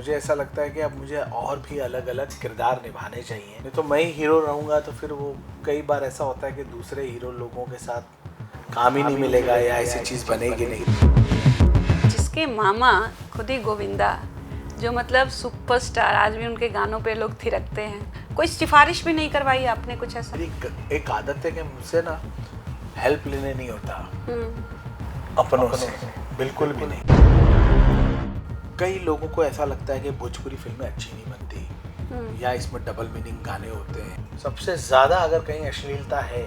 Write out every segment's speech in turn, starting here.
मुझे ऐसा लगता है कि अब मुझे और भी अलग अलग किरदार निभाने चाहिए। नहीं तो मैं ही हीरो रहूँगा तो फिर वो कई बार ऐसा होता है कि दूसरे हीरो लोगों के साथ काम ही नहीं मिलेगा या ऐसी चीज़ बनेगी नहीं। जिसके मामा खुद ही गोविंदा, जो मतलब सुपरस्टार, आज भी उनके गानों पे लोग थिरकते हैं, कोई सिफारिश भी नहीं करवाई आपने कुछ ऐसा? एक आदत है कि मुझसे ना हेल्प लेने नहीं होता अपनों से, बिल्कुल भी नहीं। कई लोगों को ऐसा लगता है कि भोजपुरी फिल्में अच्छी नहीं बनती या इसमें डबल मीनिंग गाने होते हैं। सबसे ज्यादा अगर कहीं अश्लीलता है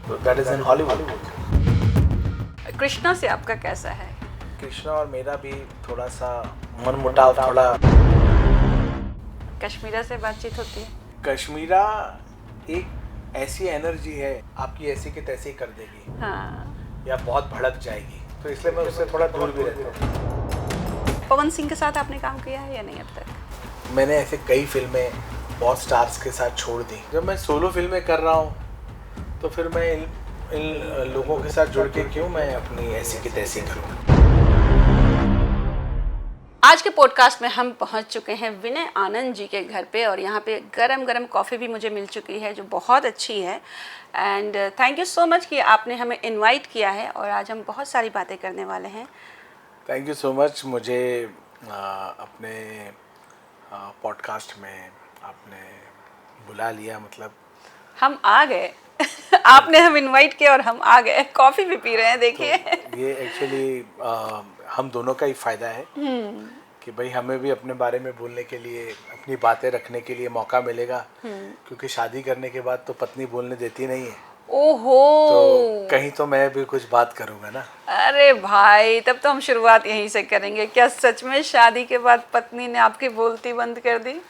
तो that is in Hollywood. Krishna से आपका कैसा है? कृष्णा और मेरा भी थोड़ा सा मनमुटाव, थोड़ा। कश्मीरा से बातचीत होती है? कश्मीरा एक ऐसी एनर्जी है, आपकी ऐसी की तैसी कर देगी। हाँ। या बहुत भड़क जाएगी, तो इसलिए मैं उससे थोड़ा दूर भी रहता हूँ। पवन सिंह के साथ आपने काम किया है या नहीं अब तक? मैंने ऐसे कई फिल्में बहुत स्टार्स के साथ छोड़ दी। जब मैं सोलो फिल्में कर रहा हूँ तो फिर मैं इन लोगों के साथ जुड़ के क्यों मैं अपनी ऐसी की तैसी करूँ। आज के पॉडकास्ट में हम पहुंच चुके हैं विनय आनंद जी के घर पे, और यहाँ पे गरम गरम कॉफ़ी भी मुझे मिल चुकी है जो बहुत अच्छी है। And thank you so much कि आपने हमें इनवाइट किया है, और आज हम बहुत सारी बातें करने वाले हैं। थैंक यू सो मच, मुझे अपने पॉडकास्ट में आपने बुला लिया, मतलब हम आ गए आपने हम इनवाइट किया और हम आ गए, कॉफ़ी भी पी रहे हैं, देखिए। तो ये एक्चुअली हम दोनों का ही फ़ायदा है कि भाई हमें भी अपने बारे में बोलने के लिए, अपनी बातें रखने के लिए मौका मिलेगा। क्योंकि शादी करने के बाद तो पत्नी बोलने देती नहीं है। ओहो, तो कहीं तो मैं भी कुछ बात करूंगा ना। अरे भाई, तब तो हम शुरुआत यहीं से करेंगे। क्या सच में शादी के बाद पत्नी ने आपकी बोलती बंद कर दी?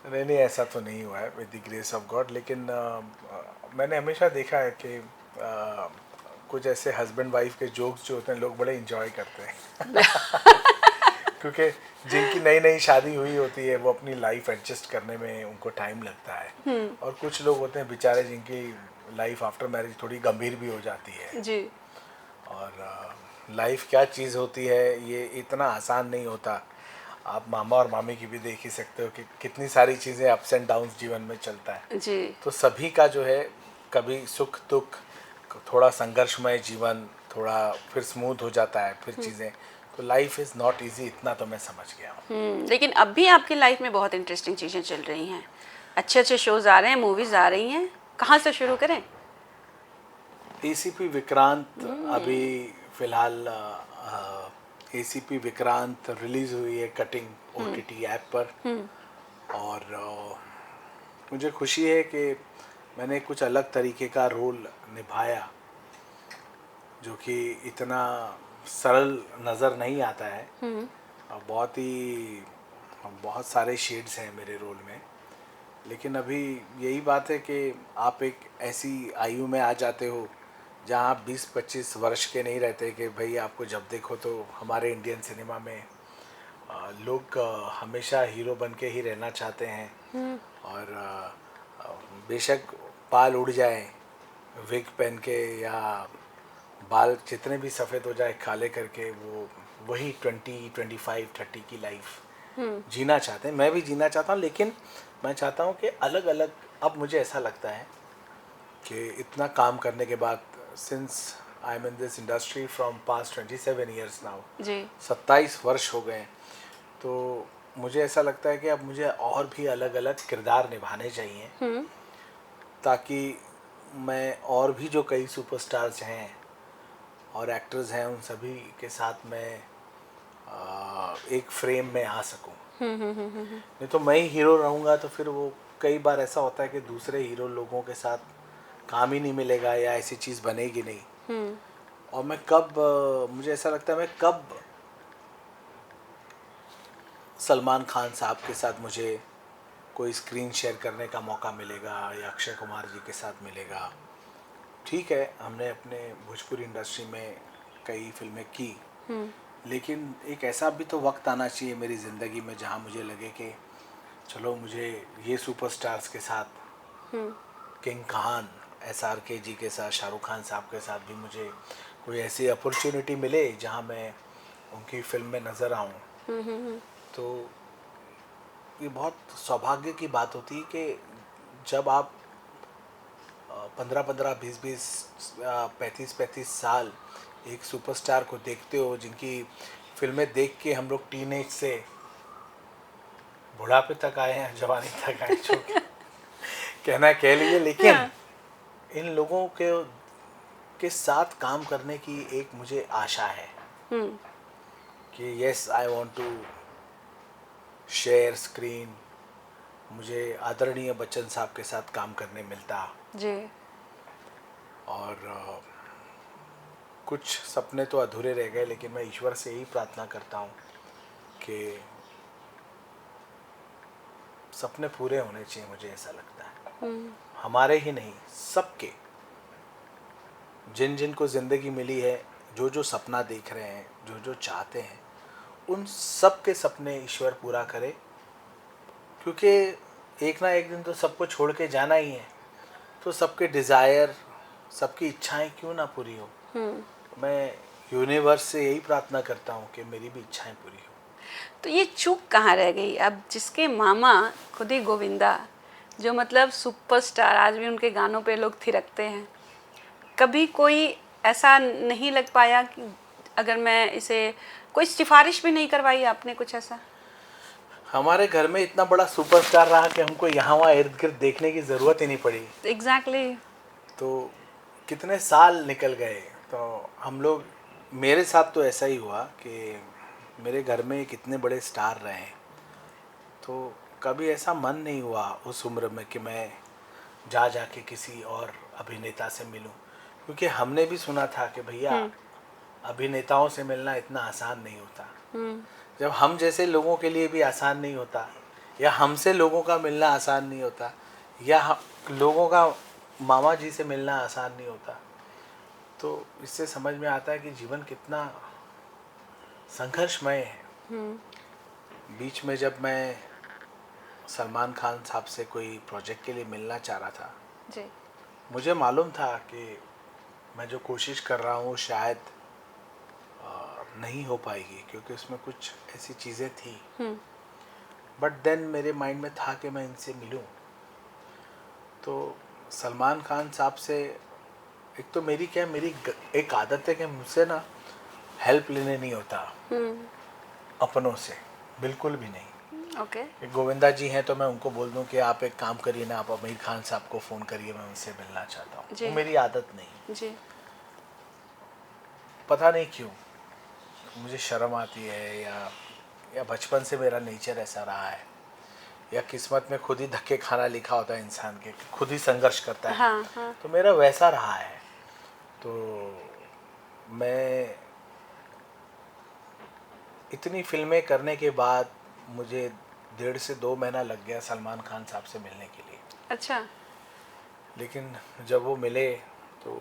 नहीं, ऐसा तो नहीं हुआ है with the grace of God. लेकिन मैंने हमेशा देखा है कि कुछ ऐसे हस्बैंड वाइफ के जोक्स जो होते हैं लोग बड़े इंजॉय करते हैं क्योंकि जिनकी नई नई शादी हुई होती है वो अपनी लाइफ एडजस्ट करने में उनको टाइम लगता है। और कुछ लोग होते हैं बेचारे जिनकी लाइफ आफ्टर मैरिज थोड़ी गंभीर भी हो जाती है जी। और लाइफ क्या चीज़ होती है ये इतना आसान नहीं होता। आप मामा और मामी की भी देख ही सकते हो कि कितनी सारी चीज़ें अप्स एंड डाउन्स जीवन में चलता है। जी। तो सभी का जो है कभी सुख दुख, थोड़ा संघर्षमय जीवन, थोड़ा फिर स्मूथ हो जाता है फिर चीज़ें। तो लाइफ इज़ नॉट इजी, इतना तो मैं समझ गया हूँ। लेकिन अब भी आपकी लाइफ में बहुत इंटरेस्टिंग चीज़ें चल रही हैं, अच्छे अच्छे शोज आ रहे हैं, मूवीज आ रही हैं। कहाँ से शुरू करें? एसीपी विक्रांत अभी फिलहाल एसीपी विक्रांत रिलीज़ हुई है कटिंग ओटीटी ऐप पर। और मुझे खुशी है कि मैंने कुछ अलग तरीके का रोल निभाया जो कि इतना सरल नज़र नहीं आता है। और बहुत सारे शेड्स हैं मेरे रोल में। लेकिन अभी यही बात है कि आप एक ऐसी आयु में आ जाते हो जहाँ आप 20-25 वर्ष के नहीं रहते कि भाई आपको जब देखो तो हमारे इंडियन सिनेमा में लोग हमेशा हीरो बन के ही रहना चाहते हैं। और बेशक बाल उड़ जाए विग पहन के या बाल जितने भी सफ़ेद हो जाए काले करके, वो वही 20-25-30 की लाइफ जीना चाहते हैं। मैं भी जीना चाहता हूँ, लेकिन मैं चाहता हूँ कि अलग अलग। अब मुझे ऐसा लगता है कि इतना काम करने के बाद, since I am in this industry from past 27 years now, जी। 27 वर्ष हो गए, तो मुझे ऐसा लगता है कि अब मुझे और भी अलग अलग किरदार निभाने चाहिए ताकि मैं और भी जो कई सुपरस्टार्स हैं और एक्टर्स हैं उन सभी के साथ मैं एक फ्रेम में आ सकूं। नहीं तो मैं ही हीरो रहूँगा तो फिर वो कई बार ऐसा होता है कि दूसरे हीरो लोगों के साथ काम ही नहीं मिलेगा या ऐसी चीज़ बनेगी नहीं। और मैं कब मुझे ऐसा लगता है मैं कब सलमान खान साहब के साथ मुझे कोई स्क्रीन शेयर करने का मौका मिलेगा या अक्षय कुमार जी के साथ मिलेगा। ठीक है, हमने अपने भोजपुरी इंडस्ट्री में कई फिल्में की, लेकिन एक ऐसा भी तो वक्त आना चाहिए मेरी ज़िंदगी में जहाँ मुझे लगे कि चलो मुझे ये सुपरस्टार्स के साथ, किंग खान, SRK जी के साथ, शाहरुख खान साहब के साथ भी मुझे कोई ऐसी अपॉर्चुनिटी मिले जहाँ मैं उनकी फिल्म में नज़र आऊँ। तो ये बहुत सौभाग्य की बात होती है कि जब आप 15-15, 20-20, 35-35 साल एक सुपरस्टार को देखते हो, जिनकी फिल्में देख के हम लोग टीनेज से बुढ़ापे तक आए हैं, जवानी तक आए, जो कहना कह लीजिए, लेकिन इन लोगों के साथ काम करने की एक मुझे आशा है कि yes, I want to share screen. मुझे आदरणीय बच्चन साहब के साथ काम करने मिलता जी। और कुछ सपने तो अधूरे रह गए, लेकिन मैं ईश्वर से यही प्रार्थना करता हूँ कि सपने पूरे होने चाहिए। मुझे ऐसा लगता है हमारे ही नहीं, सबके, जिन जिन को ज़िंदगी मिली है, जो जो सपना देख रहे हैं, जो जो चाहते हैं, उन सब के सपने ईश्वर पूरा करे, क्योंकि एक ना एक दिन तो सबको छोड़ के जाना ही है। तो सबके डिज़ायर, सबकी इच्छाएं क्यों ना पूरी हो। मैं यूनिवर्स से यही प्रार्थना करता हूँ कि मेरी भी इच्छाएं पूरी हो। तो ये चूक कहाँ रह गई अब, जिसके मामा खुद ही गोविंदा, जो मतलब सुपरस्टार, आज भी उनके गानों पे लोग थिरकते हैं, कभी कोई ऐसा नहीं लग पाया कि अगर मैं इसे, कोई सिफारिश भी नहीं करवाई आपने कुछ ऐसा? हमारे घर में इतना बड़ा सुपरस्टार रहा कि हमको यहाँ वहाँ इर्द गिर्द देखने की ज़रूरत ही नहीं पड़ी। एग्जैक्टली। तो कितने साल निकल गए, तो हम लोग, मेरे साथ तो ऐसा ही हुआ कि मेरे घर में कितने बड़े स्टार रहे, तो कभी ऐसा मन नहीं हुआ उस उम्र में कि मैं जाके किसी और अभिनेता से मिलूं, क्योंकि हमने भी सुना था कि भैया अभिनेताओं से मिलना इतना आसान नहीं होता। जब हम जैसे लोगों के लिए भी आसान नहीं होता, या हमसे लोगों का मिलना आसान नहीं होता, या लोगों का मामा जी से मिलना आसान नहीं होता, तो इससे समझ में आता है कि जीवन कितना संघर्षमय है। बीच में जब मैं सलमान खान साहब से कोई प्रोजेक्ट के लिए मिलना चाह रहा था जी, मुझे मालूम था कि मैं जो कोशिश कर रहा हूँ शायद नहीं हो पाएगी, क्योंकि उसमें कुछ ऐसी चीज़ें थी। बट देन मेरे माइंड में था कि मैं इनसे मिलूं। तो सलमान खान साहब से, एक तो मेरी एक आदत है कि मुझसे ना हेल्प लेने नहीं होता अपनों से, बिल्कुल भी नहीं। ओके। गोविंदा जी हैं तो मैं उनको बोल दूं कि आप एक काम करिए ना, आप आमिर खान साहब को फ़ोन करिए, मैं उनसे मिलना चाहता हूँ। वो मेरी आदत नहीं जी। पता नहीं क्यों मुझे शर्म आती है, या बचपन से मेरा नेचर ऐसा रहा है, या किस्मत में खुद ही धक्के खाना लिखा होता है इंसान के, खुद ही संघर्ष करता है। हाँ। तो मेरा वैसा रहा है। तो मैं इतनी फिल्में करने के बाद मुझे 1.5 से 2 महीना लग गया सलमान खान साहब से मिलने के लिए। अच्छा। लेकिन जब वो मिले तो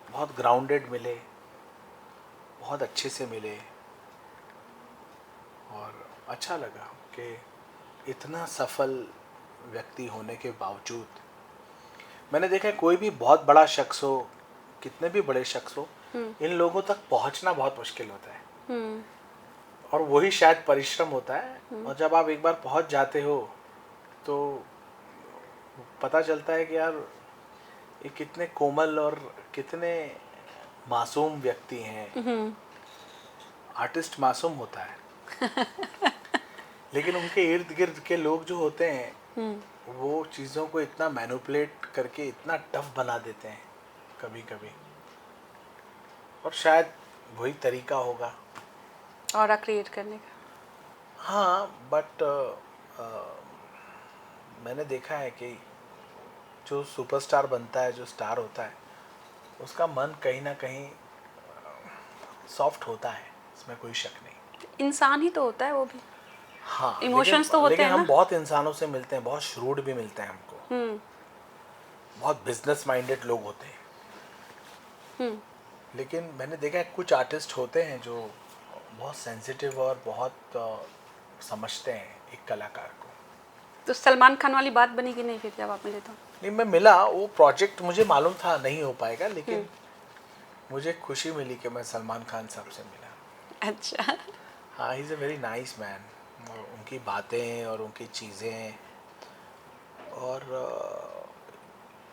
बहुत ग्राउंडेड मिले, बहुत अच्छे से मिले, और अच्छा लगा कि इतना सफल व्यक्ति होने के बावजूद, मैंने देखा है कोई भी बहुत बड़ा शख्स हो, कितने भी बड़े शख्स हो, इन लोगों तक पहुंचना बहुत मुश्किल होता है, और वही शायद परिश्रम होता है। और जब आप एक बार पहुंच जाते हो तो पता चलता है कि यार ये कितने कोमल और कितने मासूम व्यक्ति हैं। आर्टिस्ट मासूम होता है लेकिन उनके इर्द गिर्द के लोग जो होते हैं वो चीज़ों को इतना मैनिपुलेट करके इतना टफ बना देते हैं कभी कभी, और शायद वही तरीका होगा और क्रिएट करने का। हाँ, बट मैंने देखा है कि जो सुपरस्टार बनता है, जो स्टार होता है, उसका मन कहीं ना कहीं सॉफ्ट होता है, इसमें कोई शक नहीं। इंसान ही तो होता है वो भी। हाँ, इमोशंस तो होते लेकिन हैं हम ना? बहुत इंसानों से मिलते हैं, बहुत श्रूड भी मिलते हैं हमको, बहुत बिजनेस माइंडेड लोग होते हैं। लेकिन मैंने देखा है कुछ आर्टिस्ट होते हैं जो बहुत सेंसिटिव और बहुत समझते हैं एक कलाकार को। तो सलमान खान वाली बात बनी कि नहीं फिर जब आप मिले तो? नहीं, मैं मिला, वो प्रोजेक्ट मुझे मालूम था नहीं हो पाएगा, लेकिन मुझे खुशी मिली कि मैं सलमान खान साहब से मिला। अच्छा। हाँ, ही is a very nice man. और उनकी बातें और उनकी चीज़ें, और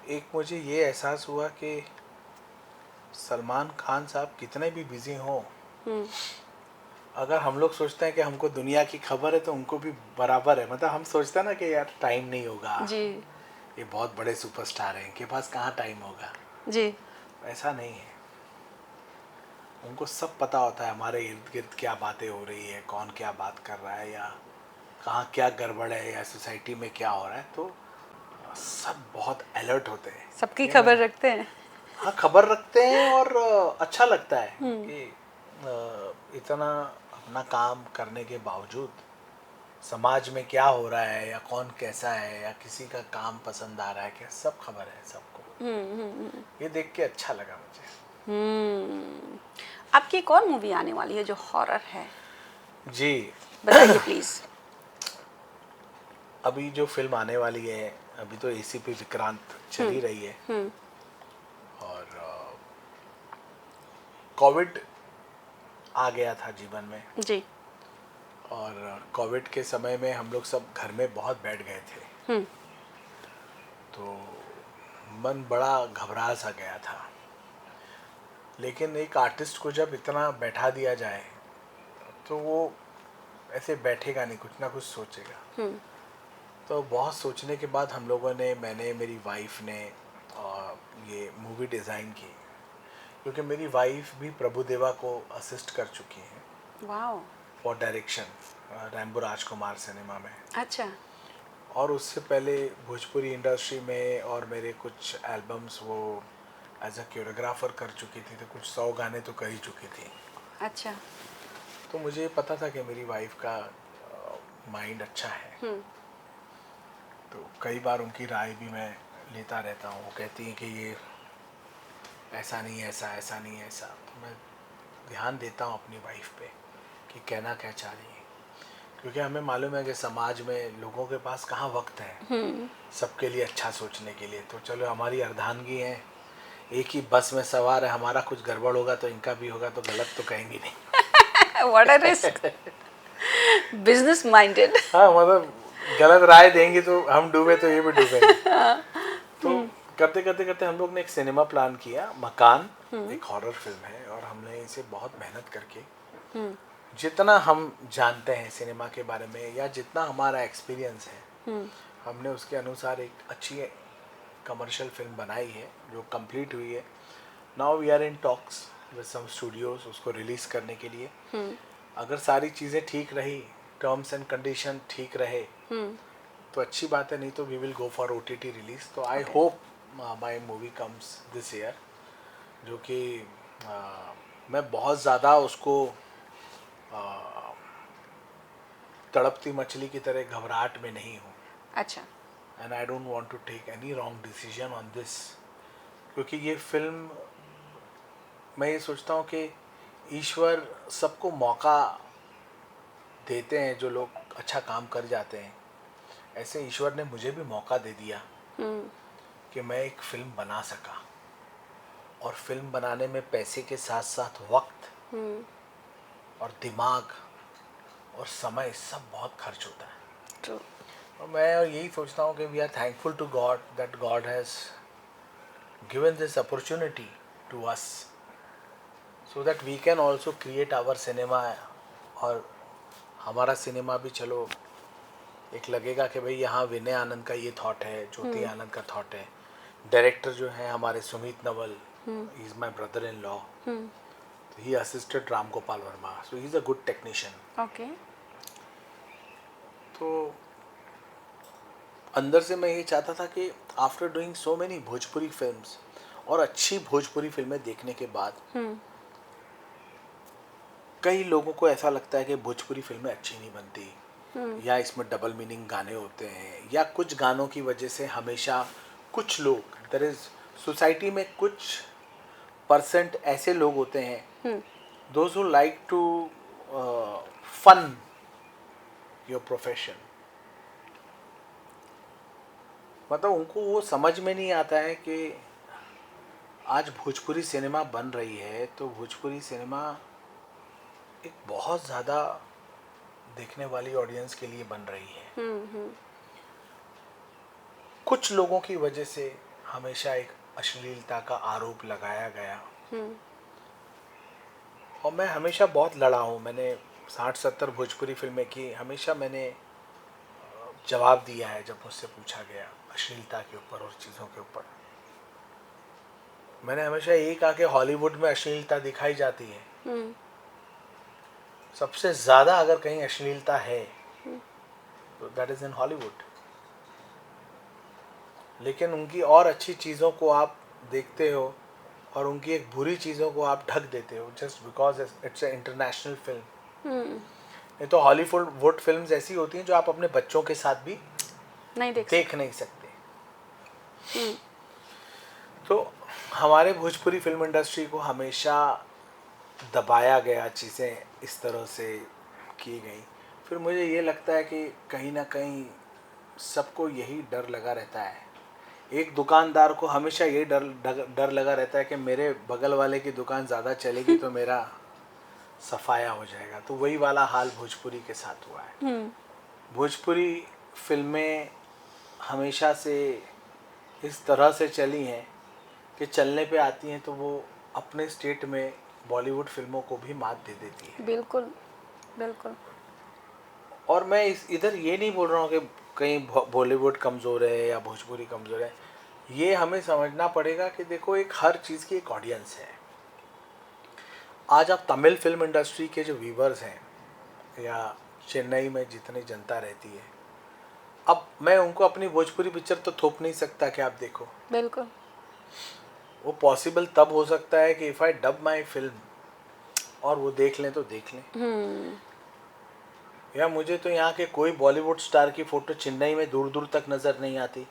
एक मुझे ये एहसास हुआ कि सलमान खान साहब कितने भी बिजी हों, अगर हम लोग सोचते हैं कि हमको दुनिया की खबर है तो उनको भी बराबर है। मतलब हम सोचते हैं ना कि यार टाइम नहीं होगा, जी ये बहुत बड़े सुपरस्टार हैं, इनके पास कहाँ टाइम होगा। जी। ऐसा नहीं है, उनको सब पता होता है हमारे इर्द गिर्द क्या बातें हो रही है, कौन क्या बात कर रहा है, या कहाँ क्या गड़बड़ है, या सोसाइटी में क्या हो रहा है। तो सब बहुत अलर्ट होते हैं। सबकी ये खबर मैंने, रखते हैं। हाँ, खबर रखते हैं। और अच्छा लगता है कि इतना अपना काम करने के बावजूद समाज में क्या हो रहा है, या कौन कैसा है, या किसी का काम पसंद आ रहा है क्या, सब खबर है सबको। ये देख के अच्छा लगा मुझे। आपकी एक और मूवी आने वाली है जो हॉरर है, जी, बताइए प्लीज। अभी जो फिल्म आने वाली है, अभी तो एसीपी विक्रांत चल ही रही है, और कोविड आ गया था जीवन में, जी। और कोविड के समय में हम लोग सब घर में बहुत बैठ गए थे, तो मन बड़ा घबरा सा गया था। लेकिन एक आर्टिस्ट को जब इतना बैठा दिया जाए तो वो ऐसे बैठेगा नहीं, कुछ ना कुछ सोचेगा। तो बहुत सोचने के बाद हम लोगों ने, मैंने, मेरी वाइफ ने ये मूवी डिज़ाइन की, क्योंकि मेरी वाइफ भी प्रभुदेवा को असिस्ट कर चुकी हैं wow. For direction Rambo Rajkumar cinema में। अच्छा। और उससे पहले भोजपुरी इंडस्ट्री में और मेरे कुछ एल्बम्स वो एज अ कोरियोग्राफर कर चुकी थी, तो कुछ 100 गाने तो कर ही चुकी थी। अच्छा। तो मुझे पता था कि मेरी वाइफ का माइंड अच्छा है, तो कई बार उनकी राय भी मैं लेता रहता हूँ। वो कहती हैं कि ये ऐसा नहीं, ऐसा ऐसा नहीं, ऐसा। तो मैं ध्यान देता हूँ अपनी वाइफ पे कि कहना क्या चाह रही है, क्योंकि हमें मालूम है कि समाज में लोगों के पास कहाँ वक्त है सबके लिए अच्छा सोचने के लिए। तो चलो, हमारी अर्धांगी हैं, एक ही बस में सवार है, हमारा कुछ गड़बड़ होगा तो इनका भी होगा, तो गलत तो कहेंगी नहीं। What a risk. Business minded. हाँ, मतलब गलत राय देंगी तो हम डूबे तो ये भी डूबेंगे। तो करते करते करते हम लोग ने एक सिनेमा प्लान किया, मकान। एक हॉरर फिल्म है, और हमने इसे बहुत मेहनत करके, जितना हम जानते हैं सिनेमा के बारे में या जितना हमारा एक्सपीरियंस है, हमने उसके अनुसार एक अच्छी कमर्शियल फिल्म बनाई है जो कंप्लीट हुई है। Now we are in talks with some studios उसको रिलीज़ करने के लिए। अगर सारी चीज़ें ठीक रही, टर्म्स एंड कंडीशन ठीक रहे, तो अच्छी बात है, नहीं तो we will go for OTT release. तो I hope my movie comes this year, जो कि मैं बहुत ज़्यादा उसको तड़पती मछली की तरह घबराहट में नहीं हूँ। अच्छा। And I don't want to take any wrong decision on this, क्योंकि ये फिल्म, मैं ये सोचता हूँ कि ईश्वर सबको मौका देते हैं, जो लोग अच्छा काम कर जाते हैं। ऐसे ईश्वर ने मुझे भी मौका दे दिया कि मैं एक फिल्म बना सका, और फिल्म बनाने में पैसे के साथ साथ वक्त और दिमाग और समय सब बहुत खर्च होता है। ट्रू। और मैं यही सोचता हूँ कि we are thankful to God that God has given this opportunity to us, so that we can also create our cinema. और हमारा सिनेमा भी, चलो, एक लगेगा कि भाई यहाँ विनय आनंद का ये थॉट है, ज्योति आनंद का थॉट है। डायरेक्टर जो है हमारे Sumit Naval, he is my brother in law, तो he assisted Ram Gopal Varma, so he is a good technician. Okay. तो अंदर से मैं ये चाहता था कि after doing so many Bhojpuri films, और अच्छी भोजपुरी फिल्में देखने के बाद, कई लोगों को ऐसा लगता है कि भोजपुरी फिल्में अच्छी नहीं बनती, या इसमें डबल मीनिंग गाने होते हैं, या कुछ गानों की वजह से हमेशा कुछ लोग, देयर इज सोसाइटी में कुछ परसेंट ऐसे लोग होते हैं, those who like to fun your profession. मतलब उनको वो समझ में नहीं आता है कि आज भोजपुरी सिनेमा बन रही है, तो भोजपुरी सिनेमा एक बहुत ज़्यादा देखने वाली ऑडियंस के लिए बन रही है। कुछ लोगों की वजह से हमेशा एक अश्लीलता का आरोप लगाया गया, और मैं हमेशा बहुत लड़ा हूँ। मैंने 60-70 भोजपुरी फिल्में की, हमेशा मैंने जवाब दिया है जब मुझसे पूछा गया अश्लीलता के ऊपर और चीज़ों के ऊपर। मैंने हमेशा यही कहा कि हॉलीवुड में अश्लीलता दिखाई जाती है। सबसे ज़्यादा अगर कहीं अश्लीलता है तो दैट इज़ इन हॉलीवुड। लेकिन उनकी और अच्छी चीज़ों को आप देखते हो और उनकी एक बुरी चीज़ों को आप ढक देते हो just because it's a international film. नहीं तो हॉलीवुड फिल्म्स ऐसी होती हैं जो आप अपने बच्चों के साथ भी नहीं देख नहीं सकते। तो हमारे भोजपुरी फिल्म इंडस्ट्री को हमेशा दबाया गया, चीज़ें इस तरह से की गई। फिर मुझे ये लगता है कि कहीं ना कहीं सबको यही डर लगा रहता है। एक दुकानदार को हमेशा ये डर लगा रहता है कि मेरे बगल वाले की दुकान ज़्यादा चलेगी तो मेरा सफाया हो जाएगा। तो वही वाला हाल भोजपुरी के साथ हुआ है। भोजपुरी फिल्में हमेशा से इस तरह से चली हैं कि चलने पे आती हैं तो वो अपने स्टेट में बॉलीवुड फिल्मों को भी मात दे देती है। बिल्कुल बिल्कुल। और मैं इधर ये नहीं बोल रहा हूँ कि कहीं बॉलीवुड कमज़ोर है या भोजपुरी कमज़ोर है। ये हमें समझना पड़ेगा कि देखो एक हर चीज़ की एक ऑडियंस है। आज आप तमिल फिल्म इंडस्ट्री के जो व्यूवर्स हैं या चेन्नई में जितनी जनता रहती है, अब मैं उनको अपनी भोजपुरी पिक्चर तो थोप नहीं सकता कि आप देखो। बिल्कुल। वो पॉसिबल तब हो सकता है कि if I dub my film और वो देख लें तो देख लें। या मुझे तो यहाँ के कोई बॉलीवुड स्टार की फ़ोटो चेन्नई में दूर दूर तक नज़र नहीं आती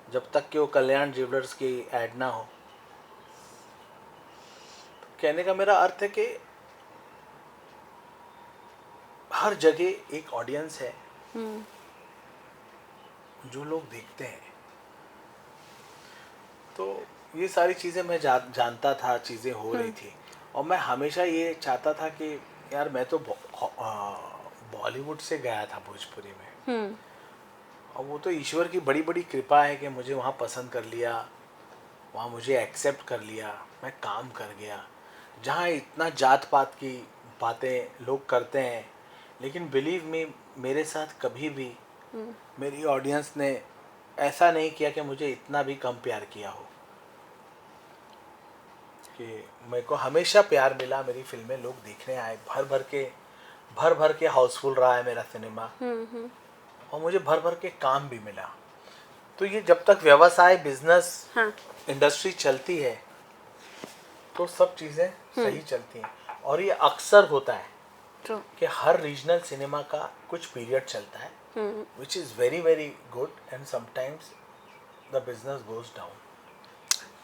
जब तक कि वो कल्याण ज्वेलर्स की ऐड ना हो। तो कहने का मेरा अर्थ है कि हर जगह एक ऑडियंस है जो लोग देखते हैं। तो ये सारी चीज़ें मैं जानता था, चीज़ें हो रही थी, और मैं हमेशा ये चाहता था कि यार मैं तो बॉलीवुड से गया था भोजपुरी में, और वो तो ईश्वर की बड़ी बड़ी कृपा है कि मुझे वहाँ पसंद कर लिया, वहाँ मुझे एक्सेप्ट कर लिया, मैं काम कर गया। जहाँ इतना जात पात की बातें लोग करते हैं, लेकिन बिलीव मी मेरे साथ कभी भी मेरी ऑडियंस ने ऐसा नहीं किया कि मुझे इतना भी कम प्यार किया हो। कि मेरे को हमेशा प्यार मिला, मेरी फिल्में लोग देखने आए, भर भर के हाउसफुल रहा है मेरा सिनेमा, और मुझे भर भर के काम भी मिला। तो ये जब तक व्यवसाय बिजनेस इंडस्ट्री चलती है तो सब चीज़ें सही चलती हैं। और ये अक्सर होता है कि हर रीजनल सिनेमा का कुछ पीरियड चलता है which is very very good, and sometimes the business goes down,